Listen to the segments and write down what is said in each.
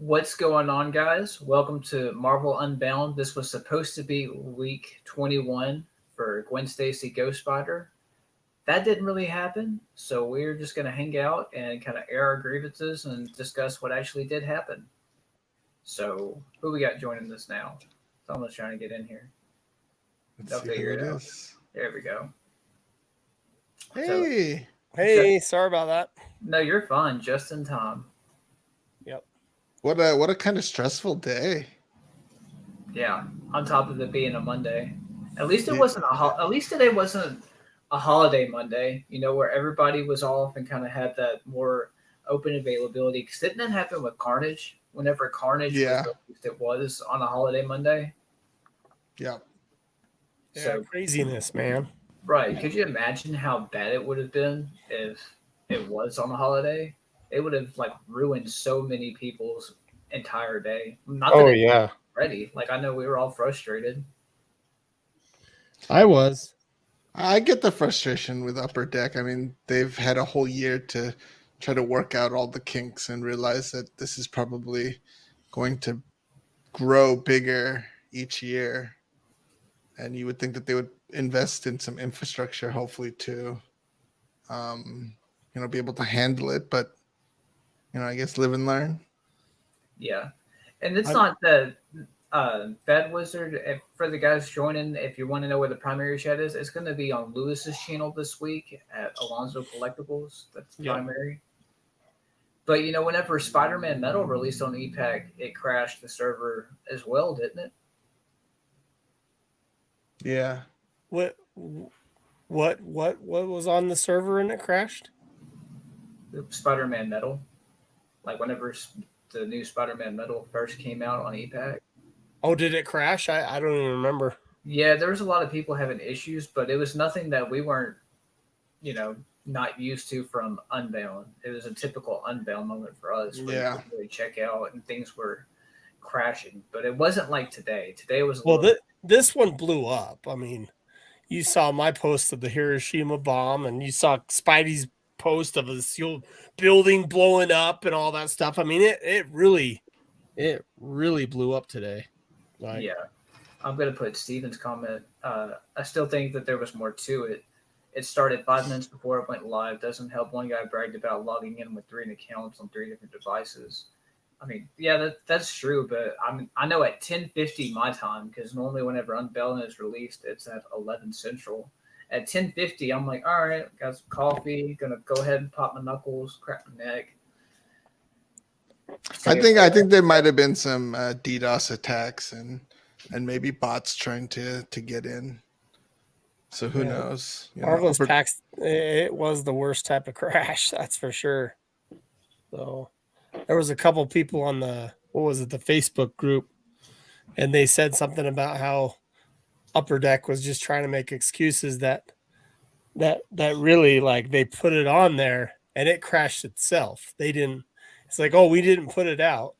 What's going on, guys? Welcome to Marvel Unbound. This was supposed to be week 21 for Gwen Stacy Ghost Spider. That didn't really happen, so we're just going to hang out and kind of air our grievances and discuss what actually did happen. So, who we got joining us now? Someone's trying to get in here. Let's They'll see who figure it it out. is. There we go. So, Hey, Hey, sorry about that. no, you're fine. Just in time. Yep. what a kind of stressful day. Yeah, on top of it being a Monday. At least it Yeah, wasn't at least today wasn't a holiday Monday, where everybody was off and kind of had that more open availability. Because didn't that happen with Carnage? Whenever Carnage was yeah, released, it was on a holiday Monday. yeah. Yeah, So, craziness, man. right, could you imagine how bad it would have been if it was on a holiday? It would have like ruined so many people's entire day. Not that Oh it yeah, ready. Like I know we were all frustrated. I was. I get the frustration with Upper Deck. I mean, they've had a whole year to try to work out all the kinks and realize that this is probably going to grow bigger each year. And you would think that they would invest in some infrastructure, hopefully, to, um, be able to handle it. But I guess live and learn. Yeah, and it's I, not the Bad Wizard. For the guys joining, if you want to know where the primary chat is, it's going to be on Lewis's channel this week at Alonzo Collectibles. That's yep. primary. But whenever Spider-Man Metal released on EPAC, it crashed the server as well, didn't it? Yeah. What? What was on the server and it crashed? The Spider-Man Metal, like whenever the new Spider-Man Metal first came out on EPAC. Oh, did it crash? I don't even remember. Yeah, there was a lot of people having issues, but it was nothing that we weren't you know, not used to from Unbound. It was a typical Unbound moment for us where you Yeah. could really check out and things were crashing. But it wasn't like today. Today was a Well, little. this one blew up. I mean, you saw my post of the Hiroshima bomb, and you saw Spidey's post of a sealed building blowing up and all that stuff. I mean, it really blew up today. Like, Yeah, I'm gonna put Steven's comment. I still think that there was more to it. It started 5 minutes before it went live. Doesn't help. One guy bragged about logging in with 3 accounts on 3 different devices. I mean, yeah, that's true, but I know at 10:50 my time because normally whenever Unbound is released, it's at 11 Central. At 10:50, I'm like, all right, got some coffee, gonna go ahead and pop my knuckles, crack my neck. I think there might have been some DDoS attacks and maybe bots trying to get in. So who yeah, knows? Marvelous Packs, it was the worst type of crash, that's for sure. So there was a couple people on the the Facebook group, and they said something about how Upper Deck was just trying to make excuses that really, like, they put it on there and it crashed itself. They didn't. It's like, oh, we didn't put it out.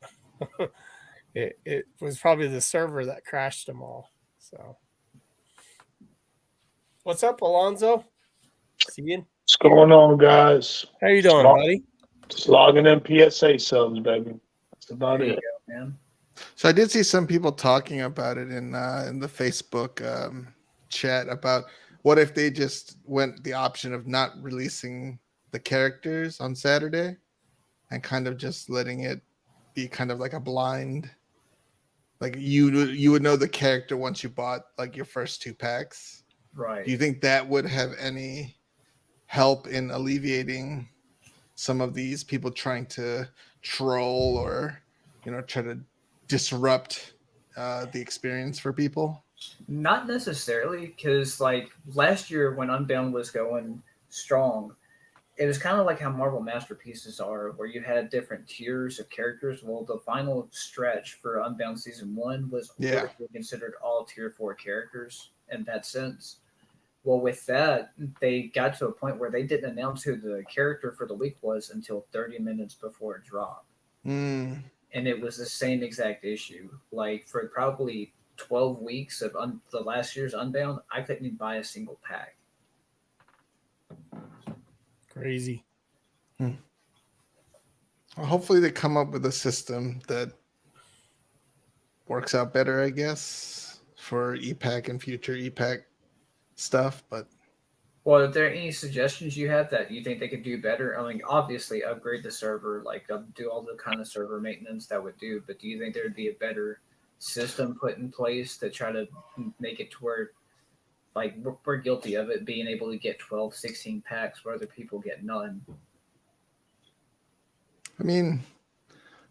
It was probably the server that crashed them all. So what's up, Alonzo? See you. What's going on, guys? How you doing, buddy? Just logging in PSA subs, baby. That's about There you it. go, man. So I did see some people talking about it in the Facebook chat about what if they just went the option of not releasing the characters on Saturday and kind of just letting it be kind of like a blind, like you would know the character once you bought like your first 2 packs. Right. Do you think that would have any help in alleviating some of these people trying to troll or try to disrupt the experience for people? Not necessarily, because like last year when Unbound was going strong, it was kind of like how Marvel Masterpieces are, where you had different tiers of characters. Well, the final stretch for Unbound Season 1 was Yeah. considered all Tier 4 characters in that sense. Well, with that, they got to a point where they didn't announce who the character for the week was until 30 minutes before it dropped. Mm. And it was the same exact issue. Like for probably 12 weeks of the last year's Unbound, I couldn't even buy a single pack. Crazy. Well, hopefully they come up with a system that works out better, I guess, for EPAC and future EPAC stuff. But Well, are there any suggestions you have that you think they could do better? I mean, obviously upgrade the server, like do all the kind of server maintenance that would do. But do you think there would be a better system put in place to try to make it to where, like, we're guilty of it, being able to get 12, 16 packs where other people get none? I mean,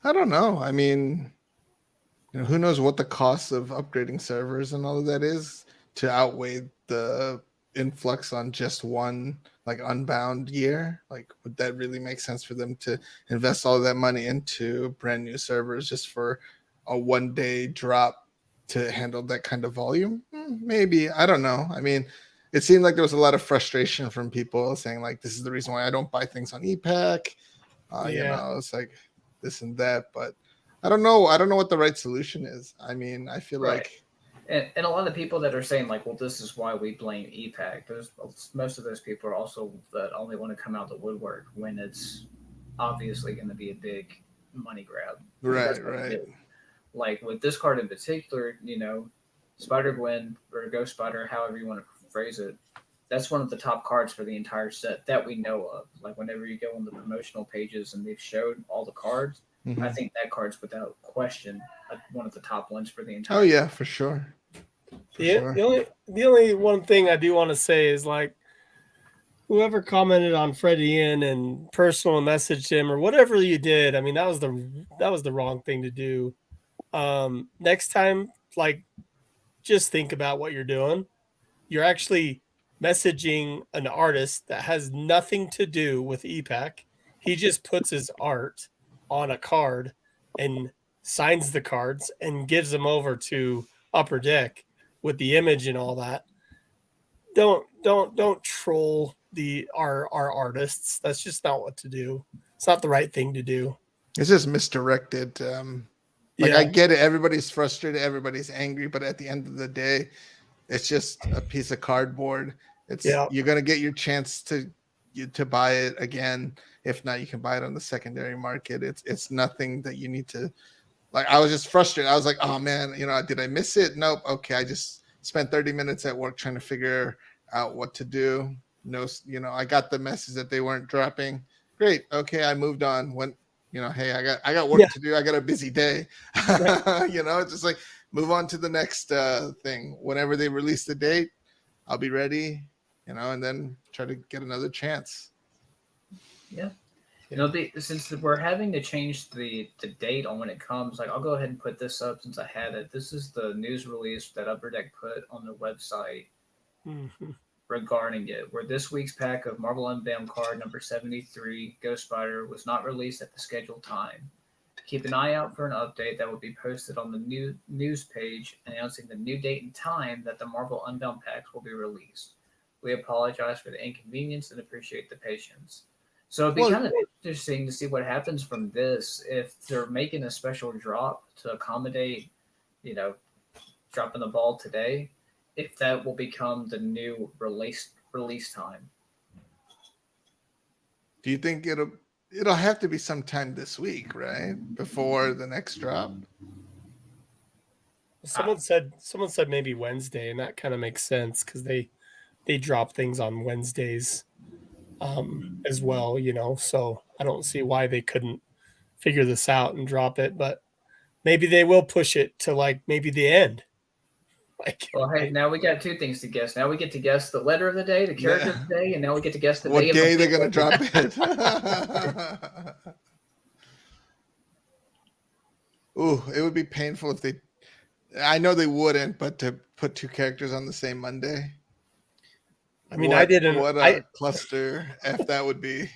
I don't know. I mean, who knows what the cost of upgrading servers and all of that is to outweigh the influx on just one like Unbound year? Like, would that really make sense for them to invest all of that money into brand new servers just for a 1 day drop to handle that kind of volume? Maybe. I don't know. I mean, it seemed like there was a lot of frustration from people saying like, this is the reason why I don't buy things on EPAC. It's like this and that, but I don't know. I don't know what the right solution is. I mean, I feel Right. like, And a lot of people that are saying like, well, this is why we blame EPAC. Most of those people are also that only want to come out the woodwork when it's obviously going to be a big money grab. right. Like with this card in particular, Spider Gwen or Ghost Spider, however you want to phrase it, that's one of the top cards for the entire set that we know of. Like whenever you go on the promotional pages and they've showed all the cards, I think that card's without question one of the top ones for the entire. Oh yeah, for sure. The only one thing I do want to say is like whoever commented on Freddie in and personal messaged him or whatever you did. I mean, that was the wrong thing to do. Next time, like, just think about what you're doing. You're actually messaging an artist that has nothing to do with EPAC. He just puts his art on a card and signs the cards and gives them over to Upper Deck with the image and all that. Don't troll our artists. That's just not what to do. It's not the right thing to do. It's just misdirected. I get it. Everybody's frustrated. Everybody's angry. But at the end of the day, it's just a piece of cardboard. You're gonna get your chance to buy it again. If not, you can buy it on the secondary market. It's nothing that you need to. Like, I was just frustrated. I was like, oh man, did I miss it? Nope. Okay, I just spent 30 minutes at work trying to figure out what to do. No, I got the message that they weren't dropping. Great. Okay, I moved on. When hey, I got work to do. I got a busy day. It's just like move on to the next thing. Whenever they release the date, I'll be ready. And then try to get another chance. Yeah. Since we're having to change the date on when it comes, like I'll go ahead and put this up since I had it. This is the news release that Upper Deck put on their website regarding it, where this week's pack of Marvel Unbound card number 73, Ghost Spider, was not released at the scheduled time. Keep an eye out for an update that will be posted on the new news page announcing the new date and time that the Marvel Unbound packs will be released. We apologize for the inconvenience and appreciate the patience. So it'd be kind of interesting to see what happens from this if they're making a special drop to accommodate, dropping the ball today, if that will become the new release time. Do you think it'll have to be sometime this week, right? Before the next drop? Someone said maybe Wednesday, and that kind of makes sense because they drop things on Wednesdays as well, so I don't see why they couldn't figure this out and drop it, but maybe they will push it to like maybe the end. Well, hey, now we got two things to guess. Now we get to guess the letter of the day, the character of the day, and now we get to guess the what day they're going to drop it. Ooh, it would be painful if they. I know they wouldn't, but to put two characters on the same Monday. I mean, I didn't. What a cluster F that would be.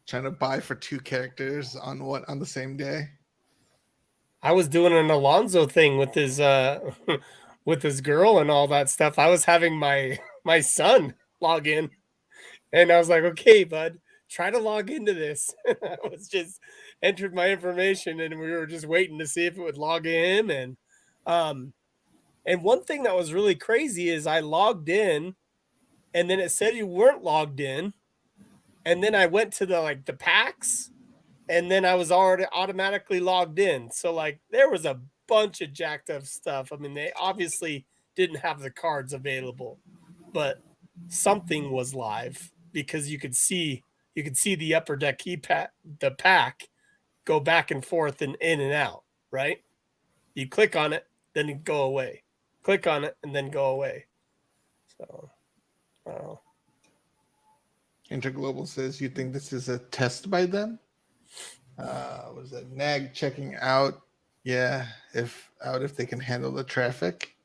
Trying to buy for two characters on the same day. I was doing an Alonzo thing with his with his girl and all that stuff. I was having my son log in, and I was like, "Okay, bud, try to log into this." I was just entered my information, and we were just waiting to see if it would log in. And one thing that was really crazy is I logged in, and then it said you weren't logged in, and then I went to the packs, and then I was already automatically logged in. So like there was a bunch of jacked up stuff. I mean, they obviously didn't have the cards available, but something was live because you could see the upper deck keypad, the pack go back and forth and in and out, right? You click on it, then it go away. Click on it and then go away. So Interglobal says, you think this is a test by them? Was that Nag checking out? Yeah, if they can handle the traffic.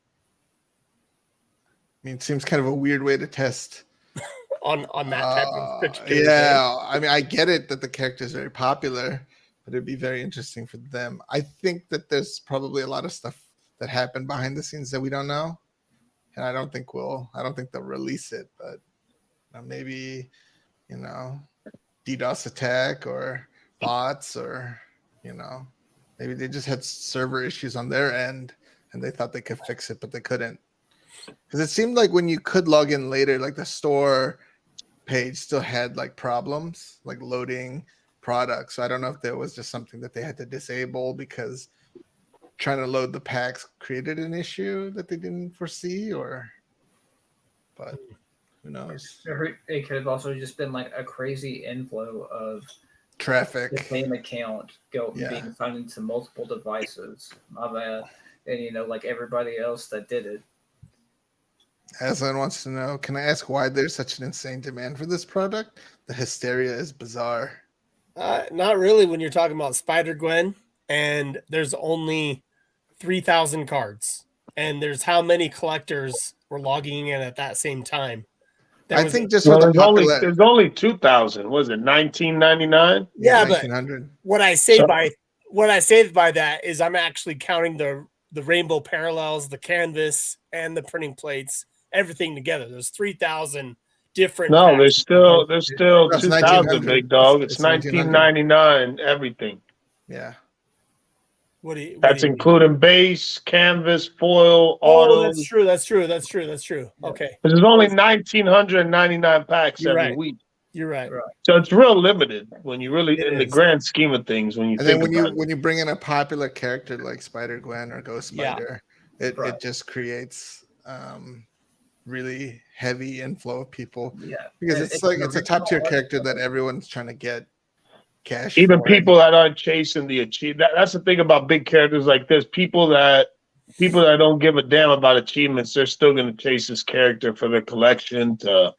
I mean, it seems kind of a weird way to test on that type of particular yeah, I mean, I get it that the character is very popular, but it'd be very interesting for them. I think that there's probably a lot of stuff that happened behind the scenes that we don't know, and I don't think they'll release it, but maybe, DDoS attack or bots, or maybe they just had server issues on their end and they thought they could fix it, but they couldn't. Because it seemed like when you could log in later, like the store page still had like problems, like loading products. So I don't know if there was just something that they had to disable because trying to load the packs created an issue that they didn't foresee, but who knows? It could have also just been like a crazy inflow of Traffic. the same account being assigned into multiple devices. My bad. And like everybody else that did it. Aslan wants to know, can I ask why there's such an insane demand for this product? The hysteria is bizarre. Not really when you're talking about Spider-Gwen, and there's only 3,000 cards. And there's how many collectors were logging in at that same time? I think just with the there's only 2,000. Was it 1999? Yeah, 1900. But what I say by that is I'm actually counting the rainbow parallels, the canvas, and the printing plates, everything together. There's 3,000 different. No, there's still 2,000, big dog. It's 1999. Everything. Yeah. That's including base, canvas, foil, auto. That's true. Yeah. Okay. There's only 1,999 packs every week. You're right. So it's real limited when you really, in the grand scheme of things, when you think about it. When you bring in a popular character like Spider-Gwen or Ghost Spider, it just creates really heavy inflow of people. Yeah, because it's a top tier character that everyone's trying to get cash. Even people that aren't chasing the achievement. That's the thing about big characters like this. People that don't give a damn about achievements, they're still going to chase this character for their collection to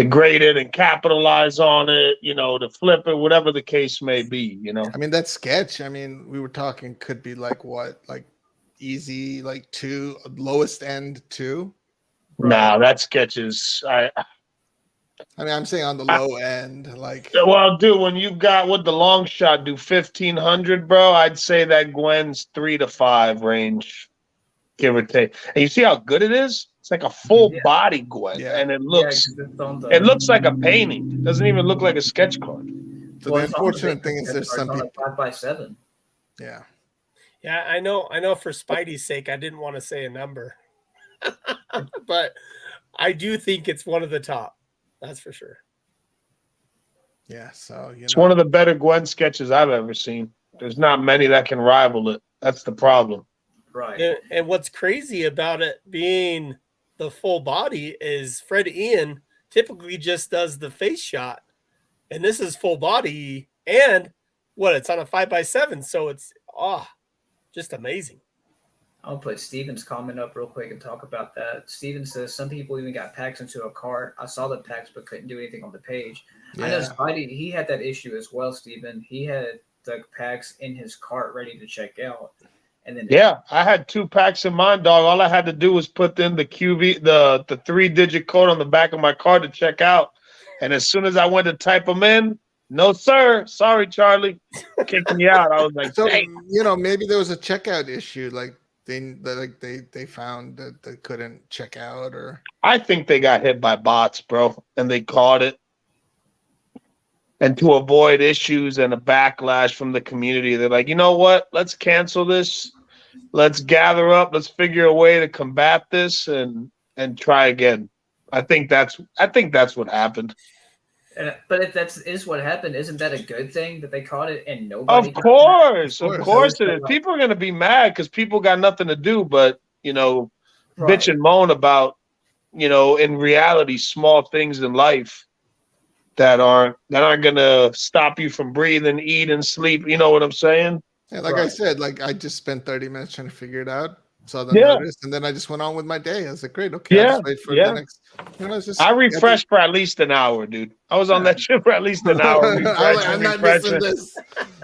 grade it and capitalize on it, to flip it, whatever the case may be, I mean, that sketch, we were talking could be like what? Like easy, like 2, lowest end 2? Nah, that sketch is I'm saying on the low end, like. Well, dude, when you've got what the long shot do 1,500, bro, I'd say that Gwen's 3 to 5 range, give or take. And you see how good it is? It's like a full body Gwen, and it looks like a painting. It doesn't even look like a sketch card. So the unfortunate thing is there's some people 5x7. Yeah. Yeah, I know. For Spidey's sake, I didn't want to say a number, but I do think it's one of the top. That's for sure. Yeah, so it's one of the better Gwen sketches I've ever seen. There's not many that can rival it. That's the problem. Right. And what's crazy about it being the full body is Fred Ian typically just does the face shot, and this is full body, and it's on a 5x7, so it's just amazing. I'll put Steven's comment up real quick and talk about that. Steven says some people even got packs into a cart. I saw the packs but couldn't do anything on the page. Yeah. I know Spidey, he had that issue as well, Steven. He had the packs in his cart ready to check out. And then I had 2 packs in mine, dog. All I had to do was put in the QV, the 3-digit code on the back of my card to check out. And as soon as I went to type them in, no, sir. Sorry, Charlie. Kicked me out. I was like, so, maybe there was a checkout issue. Like they found that they couldn't check out, or I think they got hit by bots, bro, and they caught it. And to avoid issues and a backlash from the community, they're like, you know what? Let's cancel this. Let's gather up. Let's figure a way to combat this and try again. I think that's what happened. But if that's is what happened, isn't that a good thing that they caught it and nobody Of got hurt? course, Of of course. course it So, is. People are gonna be mad because people got nothing to do but bitch right. and moan about in reality small things in life that aren't gonna stop you from breathing, eat, and sleep. You know what I'm saying? Yeah, like I Right. said, like I just spent 30 minutes trying to figure it out, saw the Yeah, notice, and then I just went on with my day. I was like, great, okay, I'll yeah, just wait for the yeah. next. It's just I refreshed for at least an hour, dude. I was on yeah. that ship for at least an hour, I'm not missing refreshing. this.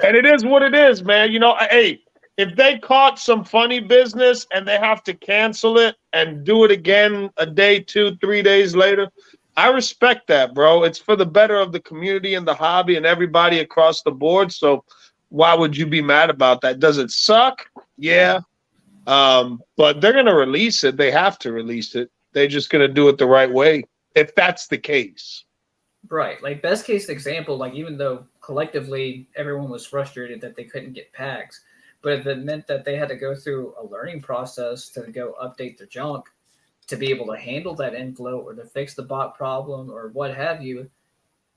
And it is what it is, man. Hey, if they caught some funny business and they have to cancel it and do it again a day, 2, 3 days later, I respect that, bro. It's for the better of the community and the hobby and everybody across the board. So why would you be mad about that? Does it suck? Yeah. But they're gonna release it. They have to release it. They're just gonna do it the right way, if that's the case. Right. Like best case example, like even though collectively everyone was frustrated that they couldn't get packs, but if it meant that they had to go through a learning process to go update their junk to be able to handle that inflow or to fix the bot problem or what have you,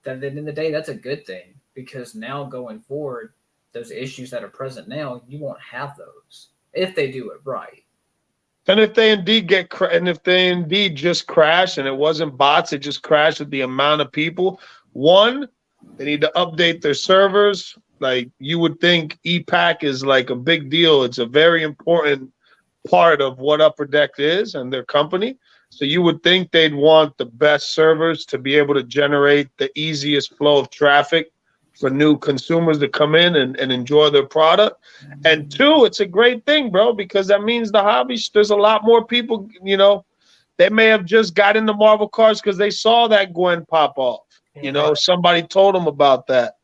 then at the end of the day, that's a good thing because now going forward, those issues that are present now, you won't have those if they do it right. And if they indeed and if they indeed just crash and it wasn't bots, it just crashed with the amount of people. One, they need to update their servers. Like you would think EPAC is like a big deal. It's a very important part of what Upper Deck is and their company. So you would think they'd want the best servers to be able to generate the easiest flow of traffic for new consumers to come in and enjoy their product. And two, it's a great thing, bro, because that means the hobby, there's a lot more people, they may have just got into Marvel cards because they saw that Gwen pop off. Right. Somebody told them about that.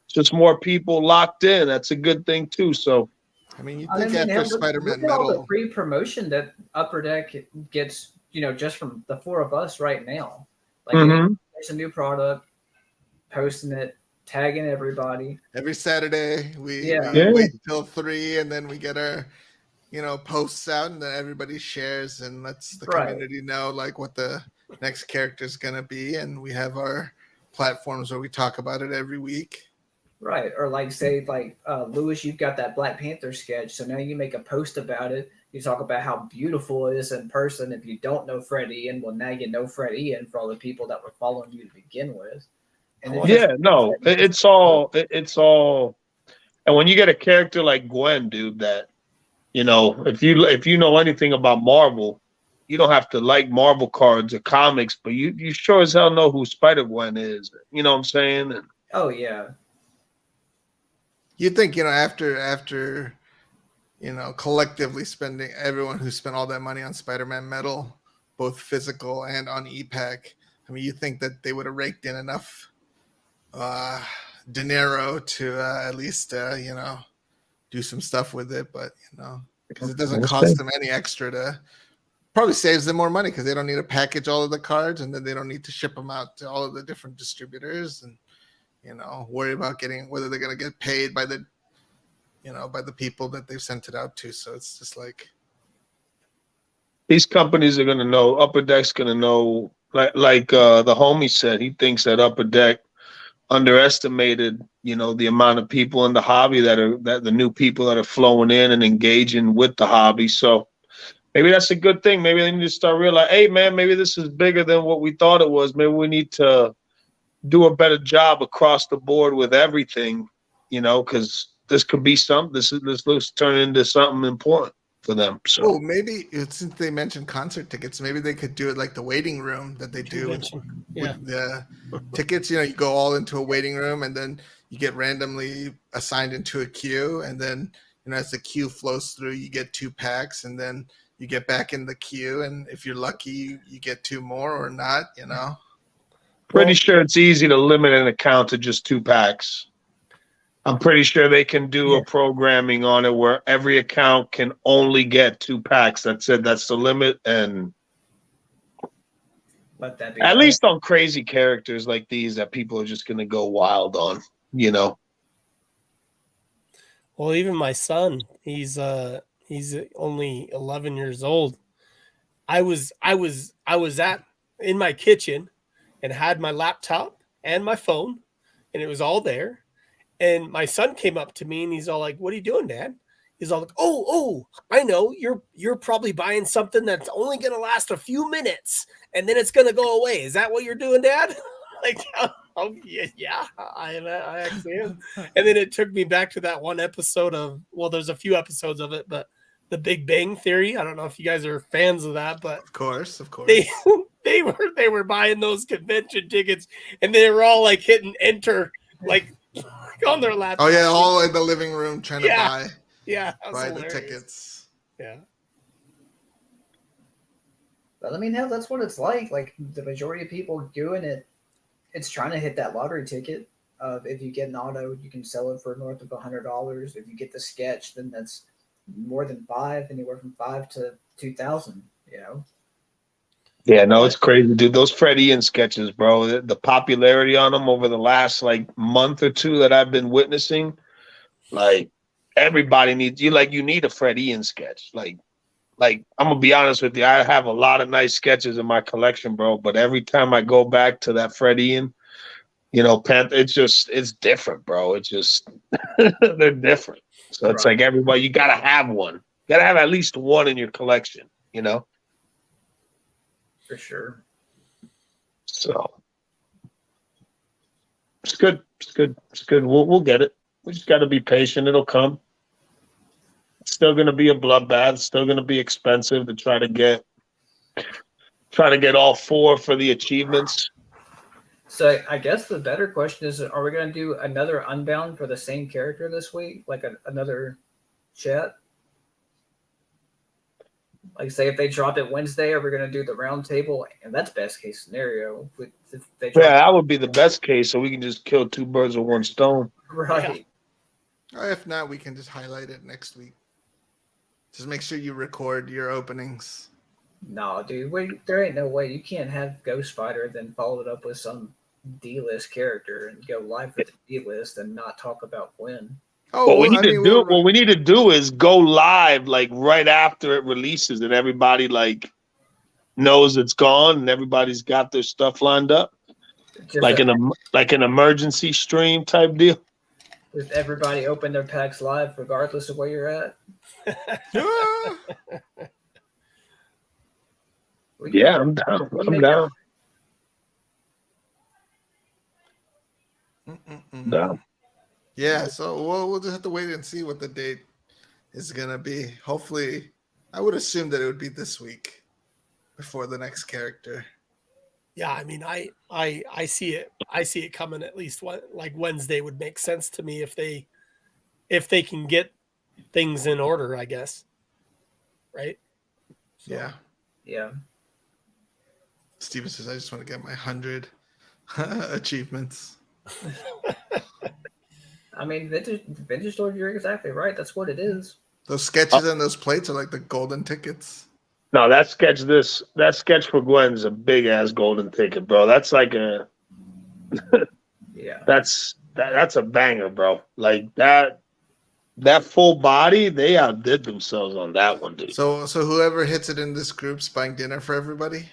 Just more people locked in. That's a good thing too. So I mean, you I think mean, after hell, look Spider-Man at all the Metal, free promotion that Upper Deck gets, just from the four of us right now. Like, there's a new product, posting it, tagging everybody. every Saturday we Yeah, yeah, wait till 3, and then we get our posts out, and then everybody shares and lets the right, community know like what the next character is gonna be, and we have our platforms where we talk about it every week. right. Or like, say, like Lewis, you've got that Black Panther sketch, so now you make a post about it. You talk about how beautiful it is in person. If you don't know Fred Ian, well, now you know Fred Ian for all the people that were following you to begin with. And it just yeah. No, it's all. And when you get a character like Gwen, dude, that if you know anything about Marvel, you don't have to like Marvel cards or comics, but you sure as hell know who Spider Gwen is. You know what I'm saying? And oh yeah, You think after collectively spending, everyone who spent all that money on Spider-Man Metal, both physical and on EPAC, I mean, you think that they would have raked in enough dinero to at least do some stuff with it, but because it doesn't we'll cost see. them any extra, to probably saves them more money because they don't need to package all of the cards, and then they don't need to ship them out to all of the different distributors, and worry about getting whether they're going to get paid by the people that they've sent it out to. So it's just like, These companies are gonna know. Upper Deck's gonna know. Like the homie said, he thinks that Upper Deck underestimated, the amount of people in the hobby that the new people that are flowing in and engaging with the hobby. So maybe that's a good thing. Maybe they need to start realizing, hey man, maybe this is bigger than what we thought it was. Maybe we need to do a better job across the board with everything, because this could be this looks turning into something important for them. So oh, maybe since they mentioned concert tickets, maybe they could do it like the waiting room that they do Yeah. with the tickets. You go all into a waiting room, and then you get randomly assigned into a queue, and then as the queue flows through, you get 2 packs, and then you get back in the queue, and if you're lucky, you get 2 more or not. pretty sure it's easy to limit an account to just 2 packs. I'm pretty sure they can do a programming on it where every account can only get 2 packs. That's it. That's the limit. And let that be. at least on crazy characters like these that people are just going to go wild on, Well, even my son, he's only 11 years old. I was in my kitchen and had my laptop and my phone, and it was all there. And my son came up to me and he's all like, "What are you doing, Dad?" He's all like, "Oh, I know. You're probably buying something that's only going to last a few minutes and then it's going to go away. Is that what you're doing, Dad?" Like, oh yeah, I actually am. And then it took me back to that one episode of, well, there's a few episodes of it, but The Big Bang Theory. I don't know if you guys are fans of that, but Of course. they were buying those convention tickets and they were all like hitting enter like on their laptop. Oh yeah, all in the living room trying to buy the hilarious. Tickets. Yeah. But I mean, hell, that's what it's like. Like the majority of people doing it, it's trying to hit that lottery ticket. If you get an auto, you can sell it for north of $100. If you get the sketch, then that's more than anywhere from $5,000 to $2,000. Yeah, no, it's crazy, dude. Those Fred Ian sketches, bro. The popularity on them over the last month or two that I've been witnessing, everybody needs you. You need a Fred Ian sketch. I'm gonna be honest with you. I have a lot of nice sketches in my collection, bro. But every time I go back to that Fred Ian, Panther, it's different, bro. It's just they're different. So it's like everybody, you gotta have one. You gotta have at least one in your collection. For sure. So it's good. It's good. It's good. We'll get it. We just got to be patient. It'll come. It's still going to be a bloodbath. It's still going to be expensive to try to get all 4 for the achievements. So I guess the better question is, are we going to do another Unbound for the same character this week? Like another chat? Like, say if they dropped it Wednesday, are we going to do the round table? And that's best case scenario. That would be the best case, so we can just kill 2 birds with 1 stone. Right. Yeah. Or if not, we can just highlight it next week. Just make sure you record your openings. No, dude. There ain't no way. You can't have Ghost Fighter, then follow it up with some D-list character and go live for the D-list and not talk about Gwen. Oh, what we need to do is go live right after it releases and everybody knows it's gone and everybody's got their stuff lined up. Just an emergency stream type deal. With everybody open their packs live regardless of where you're at. Yeah, I'm down. I'm down. Down. Yeah, so we'll just have to wait and see what the date is gonna be. Hopefully, I would assume that it would be this week before the next character. Yeah, I mean, I see it. I see it coming at least Wednesday would make sense to me if they can get things in order, I guess. Right? So, yeah. Steven says, I just want to get my 100 achievements. I mean, vintage store, you're exactly right. That's what it is. Those sketches and those plates are like the golden tickets. No, that sketch for Gwen's a big ass golden ticket, bro. That's like a yeah. That's a banger, bro. That full body, they outdid themselves on that one, dude. So whoever hits it in this group's buying dinner for everybody?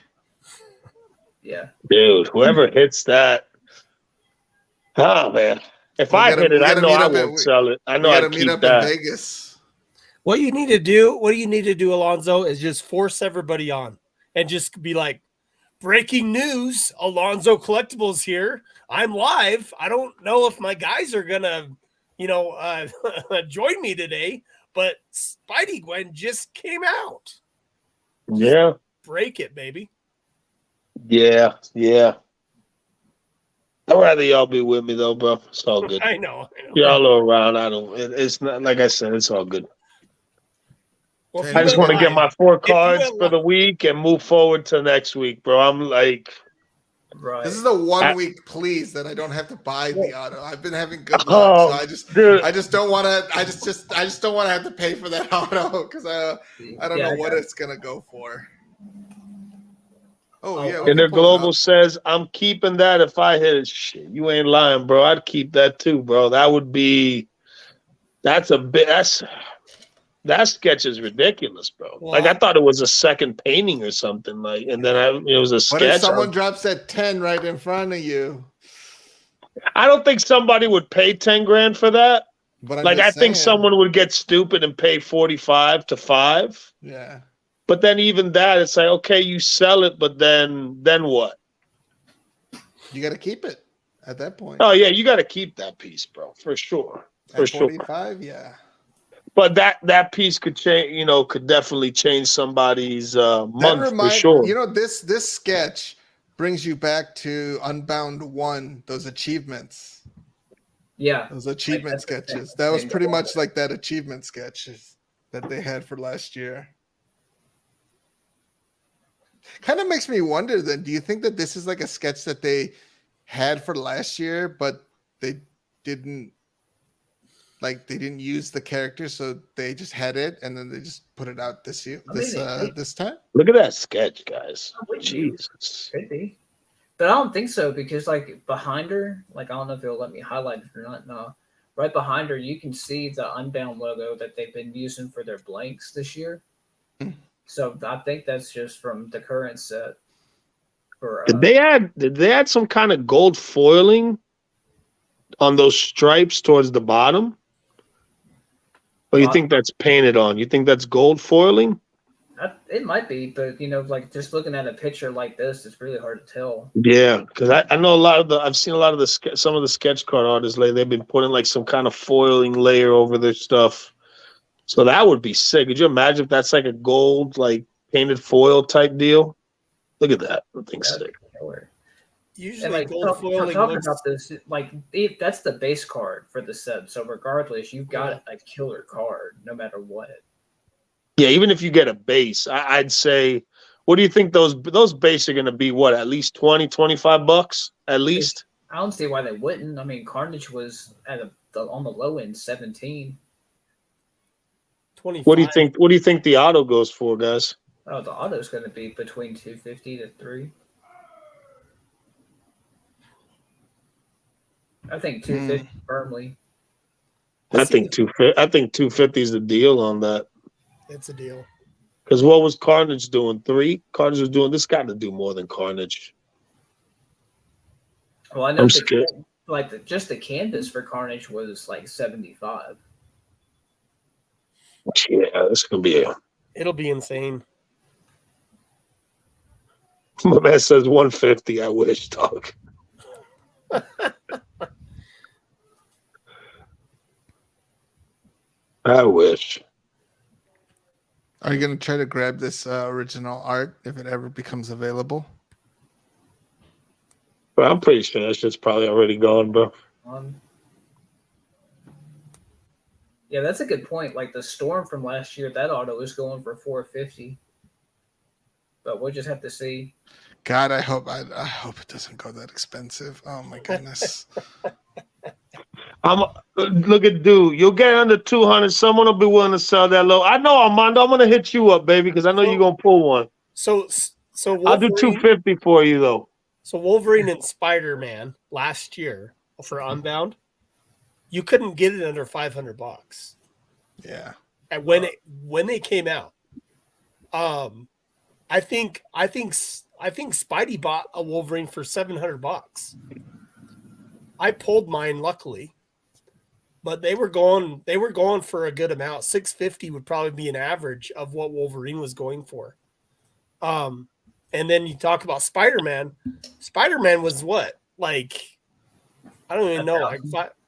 Yeah. Dude, whoever hits that. Oh man. If I hit it, I know I won't sell it. I know I'd keep that. In Vegas. What you need to do, Alonzo, is just force everybody on and just be like, breaking news, Alonzo Collectibles here. I'm live. I don't know if my guys are gonna, join me today, but Spidey Gwen just came out. Yeah. Break it, baby. Yeah. I'd rather y'all be with me though, bro. It's all good. I know. Y'all are around. It's not like I said. It's all good. Well, I just want to get my 4 cards for the week and move forward to next week, bro. I'm like, right. This is the 1 week, please, that I don't have to buy the auto. I've been having good luck, so I just don't want to. I just don't want to have to pay for that auto because I don't know what it's gonna go for. Oh yeah. And their global says, I'm keeping that if I hit it. Shit, you ain't lying, bro. I'd keep that too, bro. That would be. That sketch is ridiculous, bro. Well, I thought it was a second painting or something. And then it was a sketch. What if someone drops that 10 right in front of you? I don't think somebody would pay 10 grand for that. But I'm Like, I just think saying, someone would get stupid and pay 45 to 5. Yeah. But then even that, it's like, okay, you sell it, but then what? You got to keep it at that point. Oh yeah, you got to keep that piece, bro, for sure, for At sure. 45, yeah. But that piece could change, could definitely change somebody's month for You sure. know, this sketch brings you back to Unbound 1, those achievements. Yeah. Those achievement Like, that's the sketches. same- That was same pretty goal. much like that achievement sketches that they had for last year. Kind of makes me wonder then, do you think that this is like a sketch that they had for last year, but they didn't use the character, so they just had it and then they just put it out this year, I mean, this time? Look at that sketch, guys. wouldn't Jesus. Could be. But I don't think so because like behind her, like I don't know if it'll let me highlight it or not. No. Right behind her, you can see the Unbound logo that they've been using for their blanks this year. Hmm. So I think that's just from the current set. For Did they add some kind of gold foiling on those stripes towards the bottom? Or you think that's painted on? You think that's gold foiling? It might be, but like just looking at a picture like this, it's really hard to tell. Yeah, because I know I've seen a lot of some of the sketch card artists lately. They've been putting like some kind of foiling layer over their stuff. So that would be sick. Could you imagine if that's like a gold, like painted foil type deal? Look at that. That thing's sick. Killer. Usually, And like gold foiling talking looks. about this, like that's the base card for the set. So regardless, you've got a killer card no matter what. Yeah, even if you get a base, I'd say, what do you think those base are going to be? What, at least $20-$25 at least? I don't see why they wouldn't. I mean, Carnage was at on the low end 17. 25. What do you think? What do you think the auto goes for, guys? Oh, the auto's going to be between 250 to 3. I think 250 firmly. I think 250 is the deal on that. It's a deal. Because what was Carnage doing? 3? Carnage was doing this. Got to do more than Carnage. Well, I know I'm scared. just the canvas for Carnage was like 75. Yeah, this gonna be It'll be insane. My man says 150. I wish, dog. I wish. Are you going to try to grab this original art if it ever becomes available? But I'm pretty sure that shit's probably already gone, bro. Yeah, that's a good point. Like the Storm from last year, that auto is going for 450. But we'll just have to see. God, I hope it doesn't go that expensive. Oh my goodness. Look at dude. You'll get under 200. Someone will be willing to sell that low. I know, Armando. I'm gonna hit you up, baby, because I know you're gonna pull one. So I'll do 250 for you though. So Wolverine and Spider-Man last year for Unbound, you couldn't get it under $500. Yeah. And when they came out, I think Spidey bought a Wolverine for $700. I pulled mine, luckily, but they were going for a good amount. $650 would probably be an average of what Wolverine was going for. And then you talk about Spider-Man. Spider-Man was what? Like, I don't even know. Like,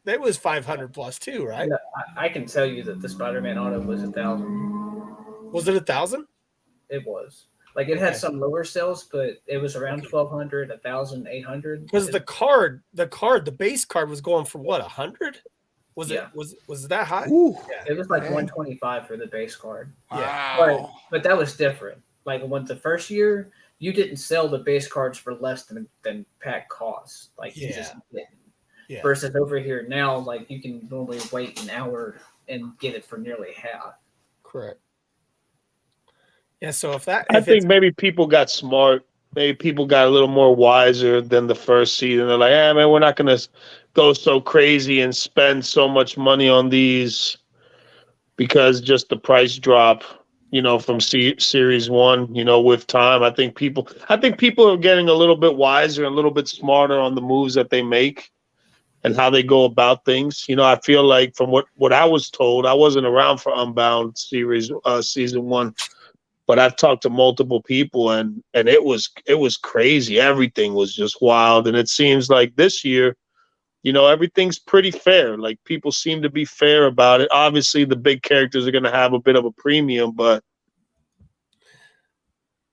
that was 500 plus too, right? Yeah, I can tell you that the Spider-Man auto was 1,000. Was it 1,000? It was. Like it had some lower sales, but it was around 1,200, 1,800. Because the base card was going for what, 100? Was it that high? Ooh, It was like 125 for the base card. wow. But that was different. Like when the first year, you didn't sell the base cards for less than pack costs. Like you just didn't. Yeah. Versus over here now, like you can normally wait an hour and get it for nearly half. Correct. Yeah, so I think maybe people got smart. Maybe people got a little more wiser than the first season. They're like, man, we're not going to go so crazy and spend so much money on these because just the price drop, from series 1, with time. I think people are getting a little bit wiser and a little bit smarter on the moves that they make. and how they go about things. You know, I feel like from what I was told, I wasn't around for Unbound series season 1, but I've talked to multiple people, and it was crazy. Everything was just wild, and it seems like this year, you know, everything's pretty fair. Like people seem to be fair about it. Obviously, the big characters are going to have a bit of a premium, but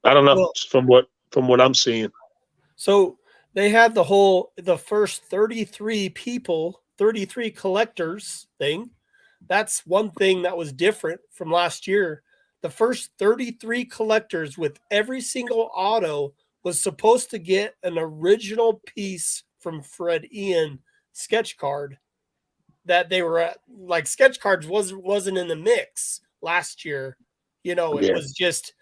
I don't know. Well, Just from what I'm seeing. so they had the first 33 people, 33 collectors thing. That's one thing that was different from last year. The first 33 collectors with every single auto was supposed to get an original piece from Fred Ian sketch card that they were at, like sketch cards wasn't in the mix last year. You know, it Yeah. was just